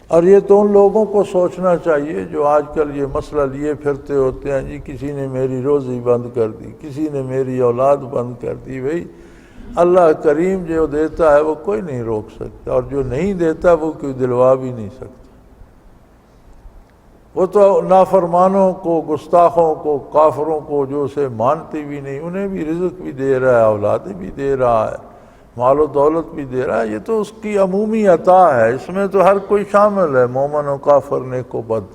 اور یہ تو ان لوگوں کو سوچنا چاہیے جو آج کل یہ مسئلہ لیے پھرتے ہوتے ہیں، جی کسی نے میری روزی بند کر دی، کسی نے میری اولاد بند کر دی۔ بھئی اللہ کریم جو دیتا ہے وہ کوئی نہیں روک سکتا، اور جو نہیں دیتا وہ کوئی دلوا بھی نہیں سکتا۔ وہ تو نافرمانوں کو، گستاخوں کو، کافروں کو، جو اسے مانتے بھی نہیں، انہیں بھی رزق بھی دے رہا ہے، اولادیں بھی دے رہا ہے، مال و دولت بھی دے رہا ہے۔ یہ تو اس کی عمومی عطا ہے، اس میں تو ہر کوئی شامل ہے، مومن و کافر، نیک و بد۔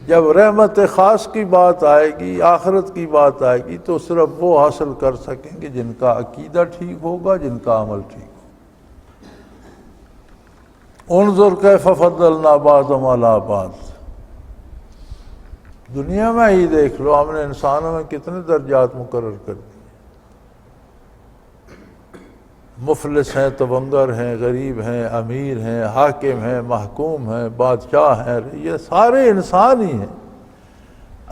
جب رحمت خاص کی بات آئے گی، آخرت کی بات آئے گی، تو صرف وہ حاصل کر سکیں گے جن کا عقیدہ ٹھیک ہوگا، جن کا عمل ٹھیک ہوگا۔ انظر کیف فضلنا بعضهم علی بعض۔ دنیا میں ہی دیکھ لو، ہم نے انسانوں میں کتنے درجات مقرر کر دیے۔ مفلس ہیں، تبنگر ہیں، غریب ہیں، امیر ہیں، حاکم ہیں، محکوم ہیں، بادشاہ ہیں، یہ سارے انسان ہی ہیں۔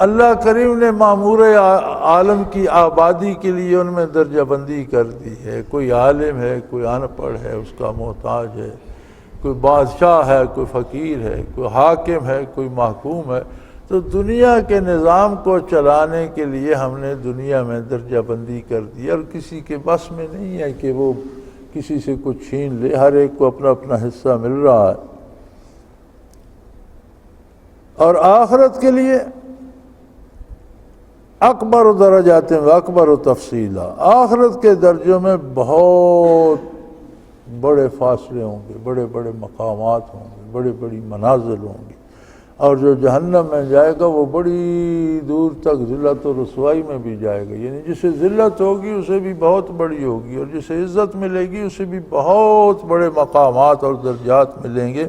اللہ کریم نے معمور عالم کی آبادی کے لیے ان میں درجہ بندی کر دی ہے۔ کوئی عالم ہے، کوئی ان پڑھ ہے، اس کا محتاج ہے، کوئی بادشاہ ہے، کوئی فقیر ہے، کوئی حاکم ہے، کوئی محکوم ہے۔ تو دنیا کے نظام کو چلانے کے لیے ہم نے دنیا میں درجہ بندی کر دی، اور کسی کے بس میں نہیں ہے کہ وہ کسی سے کچھ چھین لے، ہر ایک کو اپنا اپنا حصہ مل رہا ہے۔ اور آخرت کے لیے اکبر درجات و اکبر تفصیلا، آخرت کے درجوں میں بہت بڑے فاصلے ہوں گے، بڑے بڑے مقامات ہوں گے، بڑی بڑی منازل ہوں گی۔ اور جو جہنم میں جائے گا وہ بڑی دور تک ذلت و رسوائی میں بھی جائے گا، یعنی جسے ذلت ہوگی اسے بھی بہت بڑی ہوگی، اور جسے عزت ملے گی اسے بھی بہت بڑے مقامات اور درجات ملیں گے،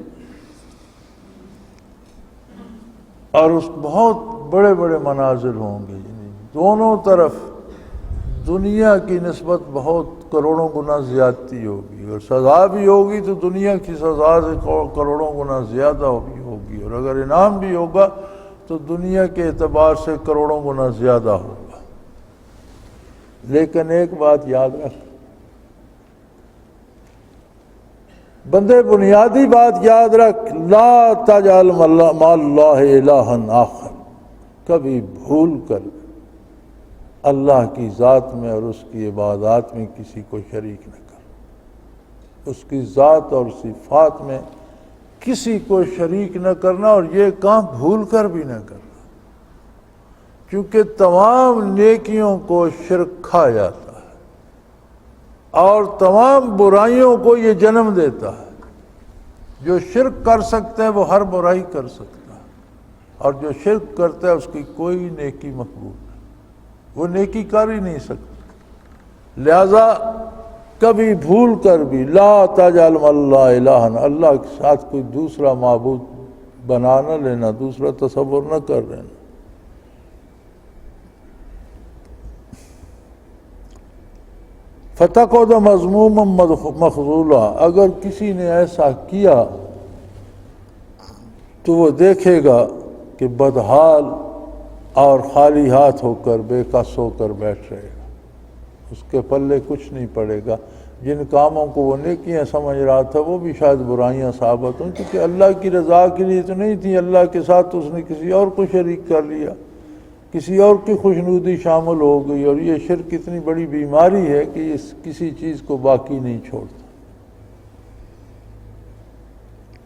اور اس بہت بڑے بڑے منازل ہوں گے، یعنی دونوں طرف دنیا کی نسبت بہت کروڑوں گنا زیادتی ہوگی، اور سزا بھی ہوگی تو دنیا کی سزا سے کروڑوں گنا زیادہ ہوگی، اور اگر انعام بھی ہوگا تو دنیا کے اعتبار سے کروڑوں گنا زیادہ ہوگا۔ لیکن ایک بات یاد رکھ بندے، بنیادی بات یاد رکھ، لا تجعل مع اللہ الہا آخر، کبھی بھول کر اللہ کی ذات میں اور اس کی عبادات میں کسی کو شریک نہ کر، اس کی ذات اور صفات میں کسی کو شریک نہ کرنا، اور یہ کام بھول کر بھی نہ کرنا، کیونکہ تمام نیکیوں کو شرک کھا جاتا ہے، اور تمام برائیوں کو یہ جنم دیتا ہے۔ جو شرک کر سکتا ہے وہ ہر برائی کر سکتا ہے، اور جو شرک کرتا ہے اس کی کوئی نیکی مقبول نہیں، وہ نیکی کر ہی نہیں سکتا۔ لہذا کبھی بھول کر بھی لا تجعل مع اللہ الہا، اللہ کے ساتھ کوئی دوسرا معبود بنا نہ لینا، دوسرا تصور نہ کر لینا۔ فتقعد مذموما مخذولا، اگر کسی نے ایسا کیا تو وہ دیکھے گا کہ بدحال اور خالی ہاتھ ہو کر، بے کس ہو کر بیٹھ رہے گا، اس کے پلے کچھ نہیں پڑے گا۔ جن کاموں کو وہ نیکیاں سمجھ رہا تھا وہ بھی شاید برائیاں ثابت ہوں، کیونکہ اللہ کی رضا کے لیے تو نہیں تھی، اللہ کے ساتھ اس نے کسی اور کو شریک کر لیا، کسی اور کی خوشنودی شامل ہو گئی، اور یہ شرک اتنی بڑی بیماری ہے کہ یہ کسی چیز کو باقی نہیں چھوڑتا۔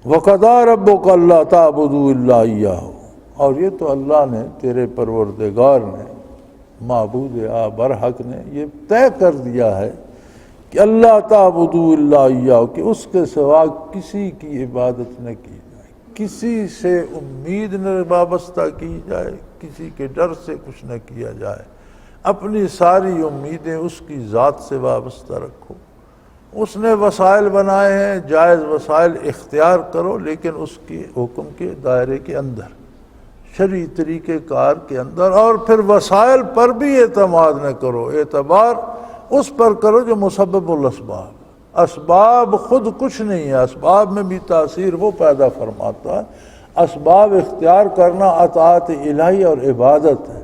وَقَضَىٰ رَبُّكَ أَلَّا تَعْبُدُوا إِلَّا إِيَّاهُ، اور یہ تو اللہ نے، تیرے پروردگار نے، معبود برحق نے یہ طے کر دیا ہے کہ اللہ تعبدوا الا اياه، کہ اس کے سوا کسی کی عبادت نہ کی جائے، کسی سے امید نہ وابستہ کی جائے، کسی کے ڈر سے کچھ نہ کیا جائے، اپنی ساری امیدیں اس کی ذات سے وابستہ رکھو۔ اس نے وسائل بنائے ہیں، جائز وسائل اختیار کرو، لیکن اس کے حکم کے دائرے کے اندر، شرعی طریقہ کار کے اندر، اور پھر وسائل پر بھی اعتماد نہ کرو، اعتبار اس پر کرو جو مسبب الاسباب، اسباب خود کچھ نہیں ہے، اسباب میں بھی تاثیر وہ پیدا فرماتا ہے۔ اسباب اختیار کرنا اطاعت الہی اور عبادت ہے،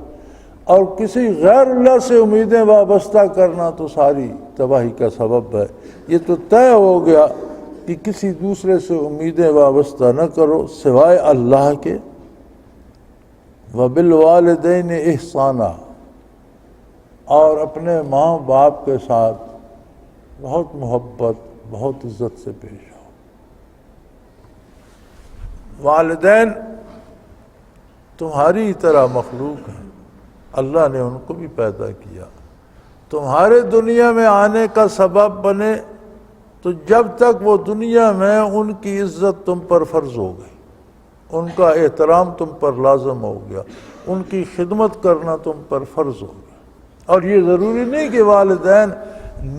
اور کسی غیر اللہ سے امیدیں وابستہ کرنا تو ساری تباہی کا سبب ہے۔ یہ تو طے ہو گیا کہ کسی دوسرے سے امیدیں وابستہ نہ کرو سوائے اللہ کے۔ وَبِالْوَالِدَيْنِ إِحْسَانًا، اور اپنے ماں باپ کے ساتھ بہت محبت، بہت عزت سے پیش آؤ۔ والدین تمہاری طرح مخلوق ہیں، اللہ نے ان کو بھی پیدا کیا، تمہارے دنیا میں آنے کا سبب بنے تو جب تک وہ دنیا میں ان کی عزت تم پر فرض ہو گئی، ان کا احترام تم پر لازم ہو گیا، ان کی خدمت کرنا تم پر فرض ہو گیا۔ اور یہ ضروری نہیں کہ والدین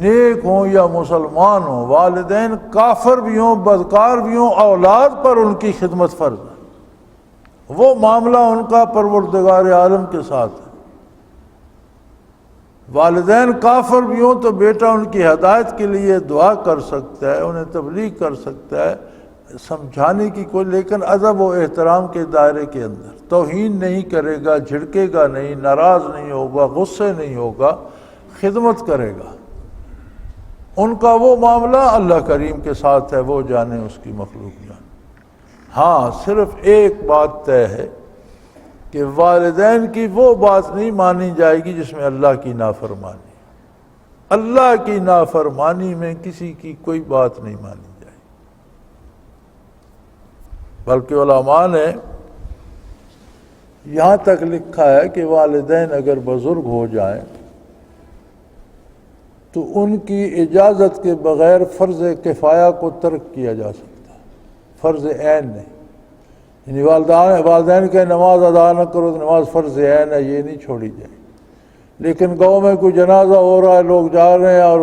نیک ہوں یا مسلمان ہوں، والدین کافر بھی ہوں، بدکار بھی ہوں، اولاد پر ان کی خدمت فرض ہے۔ وہ معاملہ ان کا پروردگار عالم کے ساتھ ہے۔ والدین کافر بھی ہوں تو بیٹا ان کی ہدایت کے لیے دعا کر سکتا ہے، انہیں تبلیغ کر سکتا ہے، سمجھانے کی کوئی، لیکن ادب و احترام کے دائرے کے اندر، توہین نہیں کرے گا، جھڑکے گا نہیں، ناراض نہیں ہوگا، غصے نہیں ہوگا، خدمت کرے گا۔ ان کا وہ معاملہ اللہ کریم کے ساتھ ہے، وہ جانے اس کی مخلوق جانے۔ ہاں صرف ایک بات طے ہے کہ والدین کی وہ بات نہیں مانی جائے گی جس میں اللہ کی نافرمانی، اللہ کی نافرمانی میں کسی کی کوئی بات نہیں مانی جائے گی۔ بلکہ علماء نے یہاں تک لکھا ہے کہ والدین اگر بزرگ ہو جائیں تو ان کی اجازت کے بغیر فرض کفایہ کو ترک کیا جا سکتا ہے، فرض عین نہیں۔ یعنی والدین کہ نماز ادا نہ کرو تو نماز فرض عین ہے، یہ نہیں چھوڑی جائے۔ لیکن گاؤں میں کوئی جنازہ ہو رہا ہے، لوگ جا رہے ہیں اور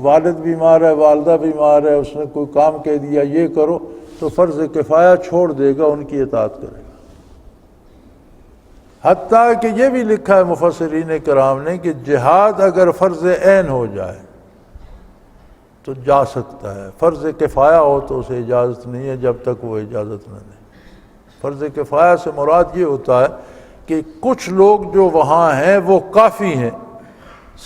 والد بیمار ہے، والدہ بیمار ہے، اس نے کوئی کام کہہ دیا یہ کرو، تو فرض کفایہ چھوڑ دے گا، ان کی اطاعت کرے گا۔ حتیٰ کہ یہ بھی لکھا ہے مفسرین کرام نے کہ جہاد اگر فرض عین ہو جائے تو جا سکتا ہے، فرض کفایہ ہو تو اسے اجازت نہیں ہے جب تک وہ اجازت نہ دے۔ فرض کفایہ سے مراد یہ ہوتا ہے کہ کچھ لوگ جو وہاں ہیں وہ کافی ہیں،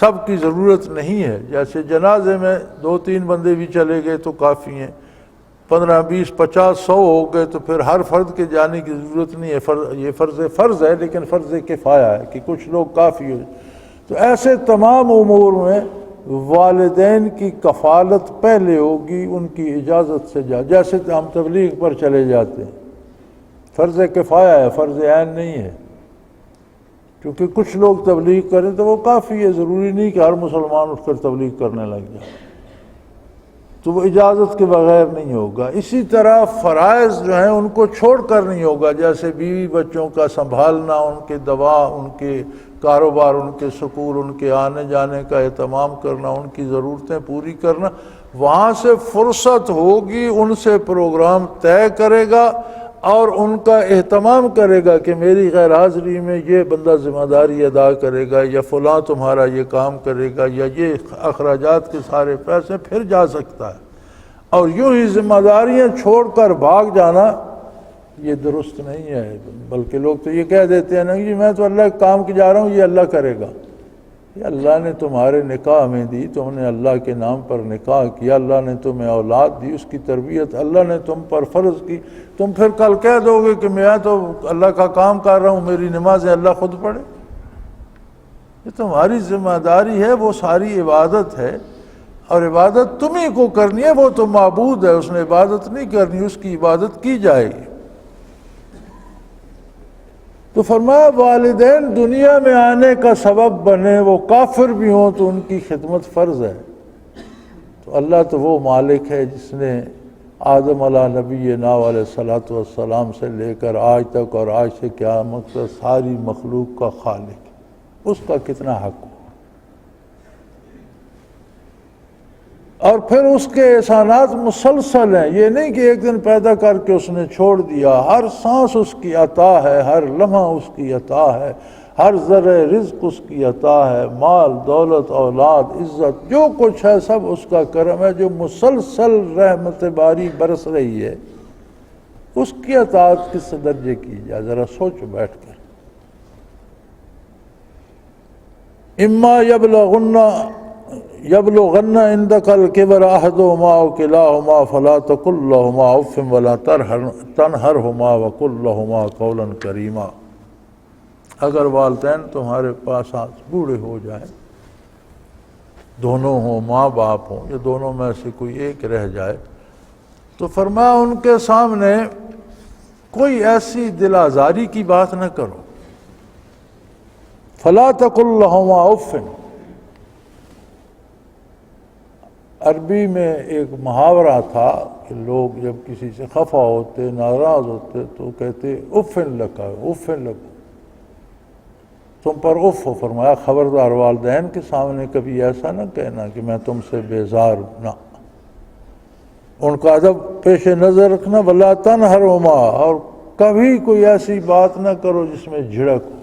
سب کی ضرورت نہیں ہے۔ جیسے جنازے میں 2-3 بندے بھی چلے گئے تو کافی ہیں، 15 20 50 100 ہو گئے تو پھر ہر فرد کے جانے کی ضرورت نہیں ہے۔ یہ فرض ہے لیکن فرض کفایہ ہے کہ کچھ لوگ کافی ہو۔ تو ایسے تمام امور میں والدین کی کفالت پہلے ہوگی، ان کی اجازت سے جیسے ہم تبلیغ پر چلے جاتے ہیں، فرض کفایہ ہے، فرض عین نہیں ہے، کیونکہ کچھ لوگ تبلیغ کریں تو وہ کافی ہے، ضروری نہیں کہ ہر مسلمان اٹھ کر تبلیغ کرنے لگ جائے، تو وہ اجازت کے بغیر نہیں ہوگا۔ اسی طرح فرائض جو ہیں ان کو چھوڑ کر نہیں ہوگا، جیسے بیوی بچوں کا سنبھالنا، ان کے دوا، ان کے کاروبار، ان کے سکول، ان کے آنے جانے کا اہتمام کرنا، ان کی ضرورتیں پوری کرنا، وہاں سے فرصت ہوگی، ان سے پروگرام طے کرے گا اور ان کا اہتمام کرے گا کہ میری غیر حاضری میں یہ بندہ ذمہ داری ادا کرے گا، یا فلاں تمہارا یہ کام کرے گا، یا یہ اخراجات کے سارے پیسے، پھر جا سکتا ہے۔ اور یوں ہی ذمہ داریاں چھوڑ کر بھاگ جانا یہ درست نہیں ہے، بلکہ لوگ تو یہ کہہ دیتے ہیں نا جی میں تو اللہ کے کام کی جا رہا ہوں، یہ اللہ کرے گا۔ یہ اللہ نے تمہارے نکاح میں دی، تم نے اللہ کے نام پر نکاح کیا، اللہ نے تمہیں اولاد دی، اس کی تربیت اللہ نے تم پر فرض کی، تم پھر کل کہہ دو گے کہ میں تو اللہ کا کام کر رہا ہوں، میری نمازیں اللہ خود پڑھے؟ یہ تمہاری ذمہ داری ہے، وہ ساری عبادت ہے اور عبادت تمہیں کو کرنی ہے، وہ تو معبود ہے، اس نے عبادت نہیں کرنی، اس کی عبادت کی جائے گی۔ تو فرمایا والدین دنیا میں آنے کا سبب بنے، وہ کافر بھی ہوں تو ان کی خدمت فرض ہے۔ تو اللہ تو وہ مالک ہے جس نے آدم علیہ نبینا علیہ الصلوۃ والسلام سے لے کر آج تک اور آج سے قیامت تک ساری مخلوق کا خالق ہے، اس کا کتنا حق ہو۔ اور پھر اس کے احسانات مسلسل ہیں، یہ نہیں کہ ایک دن پیدا کر کے اس نے چھوڑ دیا، ہر سانس اس کی عطا ہے، ہر لمحہ اس کی عطا ہے، ہر ذرہ رزق اس کی عطا ہے، مال دولت اولاد عزت جو کچھ ہے سب اس کا کرم ہے، جو مسلسل رحمت باری برس رہی ہے، اس کی اطاعت کس درجے کی جائے، ذرا سوچو بیٹھ کر۔ اما یبلغن عندک الکبر احدہما او کلاہما فلا تقل لہما اف ولا تنہرہما وقل لہما قولا کریما۔ اگر والدین تمہارے پاس بوڑھے ہو جائیں، دونوں ہوں، ماں باپ ہوں، یا دونوں میں سے کوئی ایک رہ جائے، تو فرمایا ان کے سامنے کوئی ایسی دل آزاری کی بات نہ کرو۔ فلا تقل لہما اف، عربی میں ایک محاورہ تھا کہ لوگ جب کسی سے خفا ہوتے، ناراض ہوتے تو کہتے افن لکا، افن لکا، تم پر اف ہو۔ فرمایا خبردار والدین کے سامنے کبھی ایسا نہ کہنا کہ میں تم سے بیزار ہوں، نہ، ان کا ادب پیش نظر رکھنا، ولا تنہرہما، اور کبھی کوئی ایسی بات نہ کرو جس میں جھڑک ہو،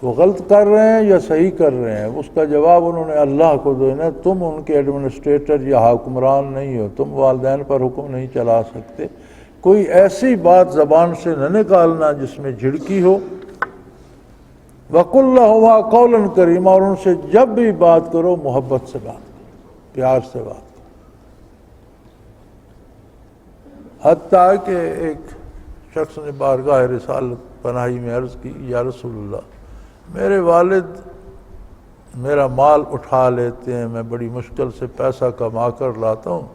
وہ غلط کر رہے ہیں یا صحیح کر رہے ہیں، اس کا جواب انہوں نے اللہ کو دینا۔ تم ان کے ایڈمنسٹریٹر یا حکمران نہیں ہو، تم والدین پر حکم نہیں چلا سکتے۔ کوئی ایسی بات زبان سے نہ نکالنا جس میں جھڑکی ہو۔ وَقُلْ لَهُمَا قَوْلًا كَرِيمًا، اور ان سے جب بھی بات کرو محبت سے بات کرو، پیار سے بات کرو۔ حتیٰ کہ ایک شخص نے بارگاہ رسالت پناہی میں عرض کی، یا رسول اللہ، میرے والد میرا مال اٹھا لیتے ہیں، میں بڑی مشکل سے پیسہ کما کر لاتا ہوں،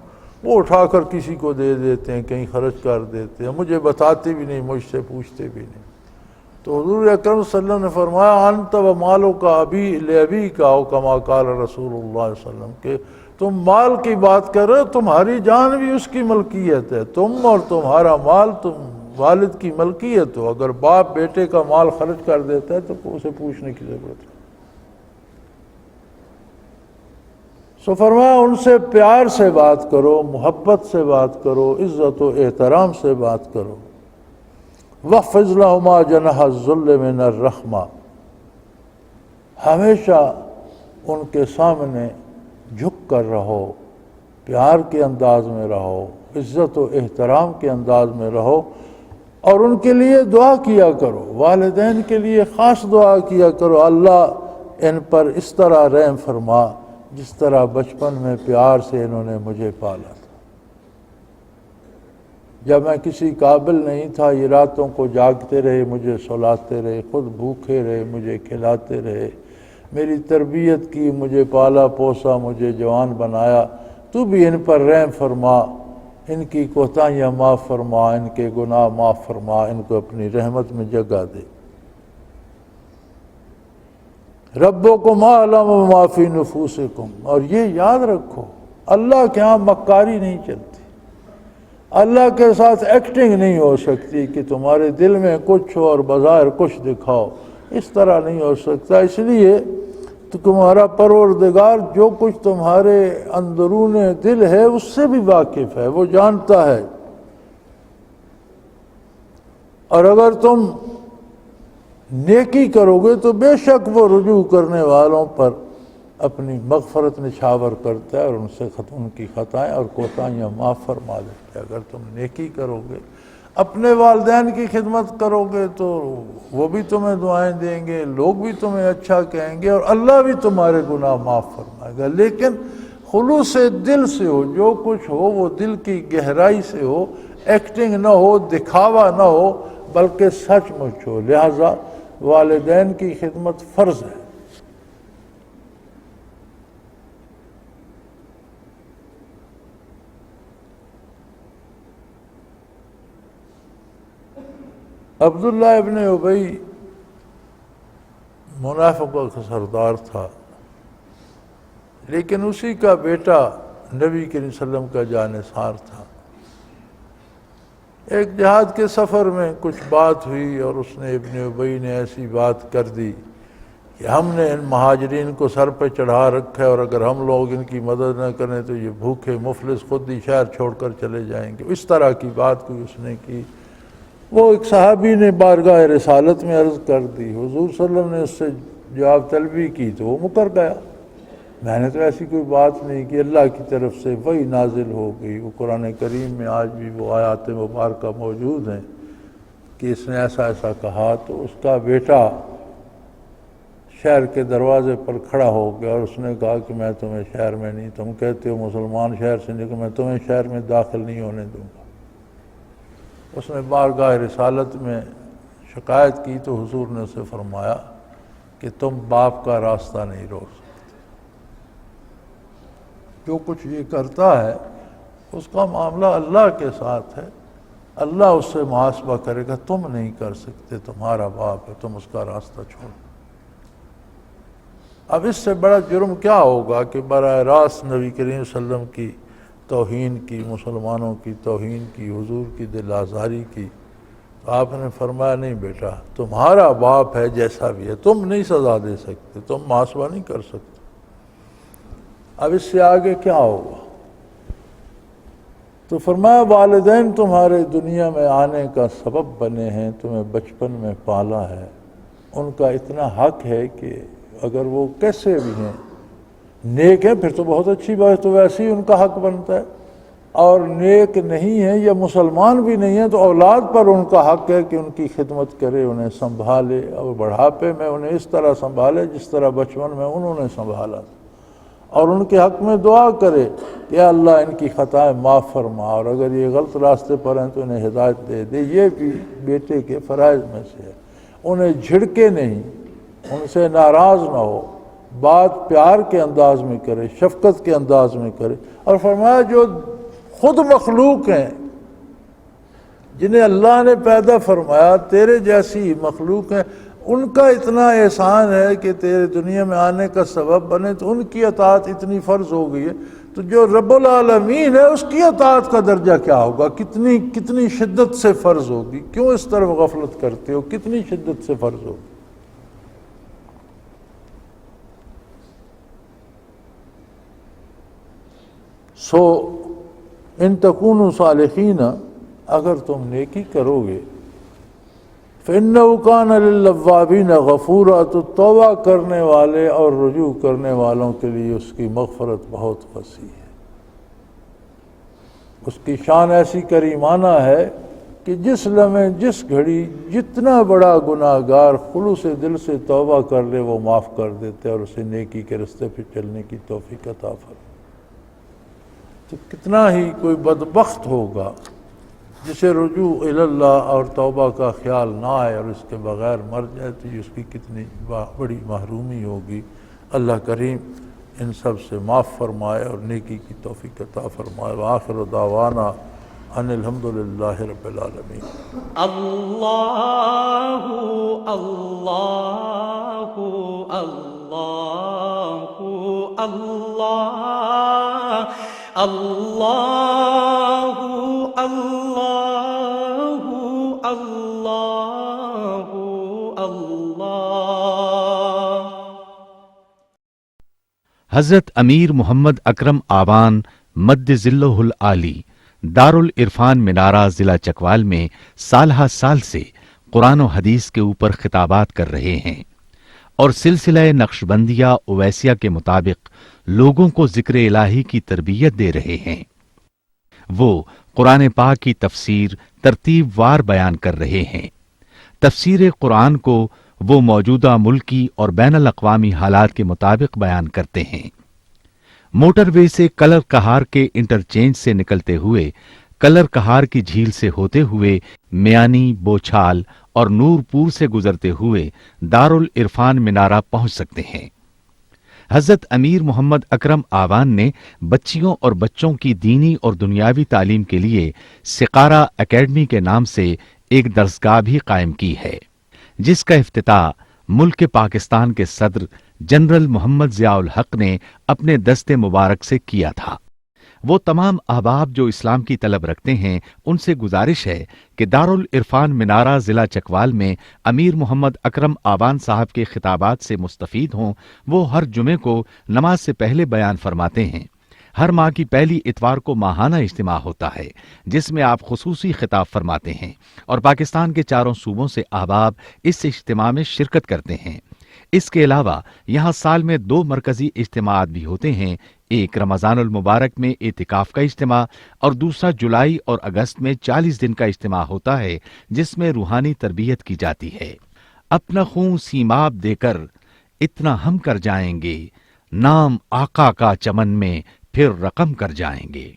وہ اٹھا کر کسی کو دے دیتے ہیں، کہیں خرچ کر دیتے ہیں، مجھے بتاتے بھی نہیں، مجھ سے پوچھتے بھی نہیں۔ تو حضور اکرم صلی اللہ علیہ وسلم نے فرمایا انت و مالو کا ابی لابی کا، او کما قال رسول اللہ صلی اللہ علیہ وسلم، کہ تم مال کی بات کر رہے ہو، تمہاری جان بھی اس کی ملکیت ہے، تم اور تمہارا مال تم والد کی ملکیت ہو۔ اگر باپ بیٹے کا مال خرچ کر دیتا ہے تو اسے پوچھنے کی ضرورت ہے۔ سو فرمایا ان سے پیار سے بات کرو، محبت سے بات کرو، عزت و احترام سے بات کرو۔ وَاخْفِضْ لَهُمَا جَنَاحَ الذُّلِّ مِنَ الرَّحْمَةِ، ہمیشہ ان کے سامنے جھک کر رہو، پیار کے انداز میں رہو، عزت و احترام کے انداز میں رہو، اور ان کے لیے دعا کیا کرو، والدین کے لیے خاص دعا کیا کرو، اللہ ان پر اس طرح رحم فرما جس طرح بچپن میں پیار سے انہوں نے مجھے پالا تھا۔ جب میں کسی قابل نہیں تھا، یہ راتوں کو جاگتے رہے، مجھے سلاتے رہے، خود بھوکے رہے، مجھے کھلاتے رہے، میری تربیت کی، مجھے پالا پوسا، مجھے جوان بنایا، تو بھی ان پر رحم فرما، ان کی کوتاہیاں معاف فرما، ان کے گناہ معاف فرما، ان کو اپنی رحمت میں جگہ دے۔ ربکم اعلم بما فی نفوسکم، اور یہ یاد رکھو اللہ کے ہاں مکاری نہیں چلتی، اللہ کے ساتھ ایکٹنگ نہیں ہو سکتی کہ تمہارے دل میں کچھ ہو اور بظاہر کچھ دکھاؤ، اس طرح نہیں ہو سکتا۔ اس لیے تو تمہارا پروردگار جو کچھ تمہارے اندرون دل ہے اس سے بھی واقف ہے، وہ جانتا ہے۔ اور اگر تم نیکی کرو گے تو بے شک وہ رجوع کرنے والوں پر اپنی مغفرت نچھاور کرتا ہے، اور ان سے ان کی خطائیں اور کوتاہیاں معاف فرما دیتا ہے۔ اگر تم نیکی کرو گے، اپنے والدین کی خدمت کرو گے، تو وہ بھی تمہیں دعائیں دیں گے، لوگ بھی تمہیں اچھا کہیں گے، اور اللہ بھی تمہارے گناہ معاف فرمائے گا۔ لیکن خلوص دل سے ہو، جو کچھ ہو وہ دل کی گہرائی سے ہو، ایکٹنگ نہ ہو، دکھاوا نہ ہو، بلکہ سچ مچ ہو۔ لہذا والدین کی خدمت فرض ہے۔ عبداللہ ابن ابی منافقوں کا سردار تھا، لیکن اسی کا بیٹا نبی کریم صلی اللہ علیہ وسلم کا جانثار تھا۔ ایک جہاد کے سفر میں کچھ بات ہوئی اور اس نے ابن ابی نے ایسی بات کر دی کہ ہم نے ان مہاجرین کو سر پہ چڑھا رکھا ہے، اور اگر ہم لوگ ان کی مدد نہ کریں تو یہ بھوکے مفلس خود ہی شہر چھوڑ کر چلے جائیں گے۔ اس طرح کی بات کوئی اس نے کی۔ وہ ایک صحابی نے بارگاہ رسالت میں عرض کر دی، حضور صلی اللہ علیہ وسلم نے اس سے جواب طلبی کی تو وہ مکر گیا، میں نے تو ایسی کوئی بات نہیں کی۔ اللہ کی طرف سے وہی نازل ہو گئی۔ وہ قرآن کریم میں آج بھی وہ آیات مبارکہ موجود ہیں کہ اس نے ایسا ایسا کہا، تو اس کا بیٹا شہر کے دروازے پر کھڑا ہو گیا اور اس نے کہا کہ میں تمہیں شہر میں نہیں، تم کہتے ہو مسلمان شہر سے نکل، میں تمہیں شہر میں داخل نہیں ہونے دوں گا۔ اس نے بارگاہ رسالت میں شکایت کی تو حضور نے اسے فرمایا کہ تم باپ کا راستہ نہیں روک سکتے، جو کچھ یہ کرتا ہے اس کا معاملہ اللہ کے ساتھ ہے، اللہ اس سے محاسبہ کرے گا، تم نہیں کر سکتے، تمہارا باپ ہے، تم اس کا راستہ چھوڑو۔ اب اس سے بڑا جرم کیا ہوگا کہ براہ راست نبی کریم صلی اللہ علیہ وسلم کی توہین کی، مسلمانوں کی توہین کی، حضور کی دل آزاری کی۔ تو آپ نے فرمایا نہیں بیٹا، تمہارا باپ ہے جیسا بھی ہے، تم نہیں سزا دے سکتے، تم محاسبہ نہیں کر سکتے۔ اب اس سے آگے کیا ہوگا؟ تو فرمایا والدین تمہارے دنیا میں آنے کا سبب بنے ہیں، تمہیں بچپن میں پالا ہے، ان کا اتنا حق ہے کہ اگر وہ کیسے بھی ہیں، نیک ہیں پھر تو بہت اچھی بات، تو ویسے ہی ان کا حق بنتا ہے، اور نیک نہیں ہیں یا مسلمان بھی نہیں ہیں تو اولاد پر ان کا حق ہے کہ ان کی خدمت کرے، انہیں سنبھالے، اور بڑھاپے میں انہیں اس طرح سنبھالے جس طرح بچپن میں انہوں نے سنبھالا، اور ان کے حق میں دعا کرے کہ اللہ ان کی خطائیں معاف فرما، اور اگر یہ غلط راستے پر ہیں تو انہیں ہدایت دے دے۔ یہ بھی بیٹے کے فرائض میں سے ہے۔ انہیں جھڑکے نہیں، ان سے ناراض نہ ہو، بات پیار کے انداز میں کرے، شفقت کے انداز میں کرے۔ اور فرمایا جو خود مخلوق ہیں، جنہیں اللہ نے پیدا فرمایا، تیرے جیسی مخلوق ہیں، ان کا اتنا احسان ہے کہ تیرے دنیا میں آنے کا سبب بنے، تو ان کی اطاعت اتنی فرض ہو گئی ہے، تو جو رب العالمین ہے اس کی اطاعت کا درجہ کیا ہوگا، کتنی شدت سے فرض ہوگی۔ کیوں اس طرف غفلت کرتے ہو، کتنی شدت سے فرض ہوگی۔ ان تکونوا صالحین، اگر تم نیکی کرو گے، فإنہ کان للأوابین غفورا، تو توبہ کرنے والے اور رجوع کرنے والوں کے لیے اس کی مغفرت بہت وسیع ہے۔ اس کی شان ایسی کریمانہ ہے کہ جس لمحے جس گھڑی جتنا بڑا گناہ گار خلوص دل سے توبہ کر لے وہ معاف کر دیتے اور اسے نیکی کے رستے پہ چلنے کی توفیق عطا فرماتے۔ تو کتنا ہی کوئی بدبخت ہوگا جسے رجوع اللہ اور توبہ کا خیال نہ آئے اور اس کے بغیر مر جائے، تو اس کی کتنی بڑی محرومی ہوگی۔ اللہ کریم ان سب سے معاف فرمائے اور نیکی کی توفیق عطا فرمائے۔ وآخر دعوانا ان الحمدللہ رب العالمین۔ اللہ اللہ اللہ اللہ اللہ اللہ اللہ اللہ۔ حضرت امیر محمد اکرم آوان مد ذلہ العالی دارالعرفان منارہ ضلع چکوال میں سالہ سال سے قرآن و حدیث کے اوپر خطابات کر رہے ہیں اور سلسلہ نقشبندیہ اویسیہ کے مطابق لوگوں کو ذکر الہی کی تربیت دے رہے ہیں۔ وہ قرآن پاک کی تفسیر ترتیب وار بیان کر رہے ہیں۔ تفسیر قرآن کو وہ موجودہ ملکی اور بین الاقوامی حالات کے مطابق بیان کرتے ہیں۔ موٹر وے سے کلر کہار کے انٹرچینج سے نکلتے ہوئے، کلر کہار کی جھیل سے ہوتے ہوئے، میانی، بوچھال اور نورپور سے گزرتے ہوئے دارالعرفان منارہ پہنچ سکتے ہیں۔ حضرت امیر محمد اکرم آوان نے بچیوں اور بچوں کی دینی اور دنیاوی تعلیم کے لیے سقارہ اکیڈمی کے نام سے ایک درسگاہ بھی قائم کی ہے، جس کا افتتاح ملک پاکستان کے صدر جنرل محمد ضیاء الحق نے اپنے دست مبارک سے کیا تھا۔ وہ تمام احباب جو اسلام کی طلب رکھتے ہیں ان سے گزارش ہے کہ دارالعرفان منارہ ضلع چکوال میں امیر محمد اکرم آبان صاحب کے خطابات سے مستفید ہوں۔ وہ ہر جمعے کو نماز سے پہلے بیان فرماتے ہیں۔ ہر ماہ کی پہلی اتوار کو ماہانہ اجتماع ہوتا ہے جس میں آپ خصوصی خطاب فرماتے ہیں اور پاکستان کے چاروں صوبوں سے احباب اس اجتماع میں شرکت کرتے ہیں۔ اس کے علاوہ یہاں سال میں 2 مرکزی اجتماعات بھی ہوتے ہیں، ایک رمضان المبارک میں اعتکاف کا اجتماع اور دوسرا جولائی اور اگست میں 40 دن کا اجتماع ہوتا ہے جس میں روحانی تربیت کی جاتی ہے۔ اپنا خون سیماب دے کر اتنا ہم کر جائیں گے، نام آقا کا چمن میں پھر رقم کر جائیں گے۔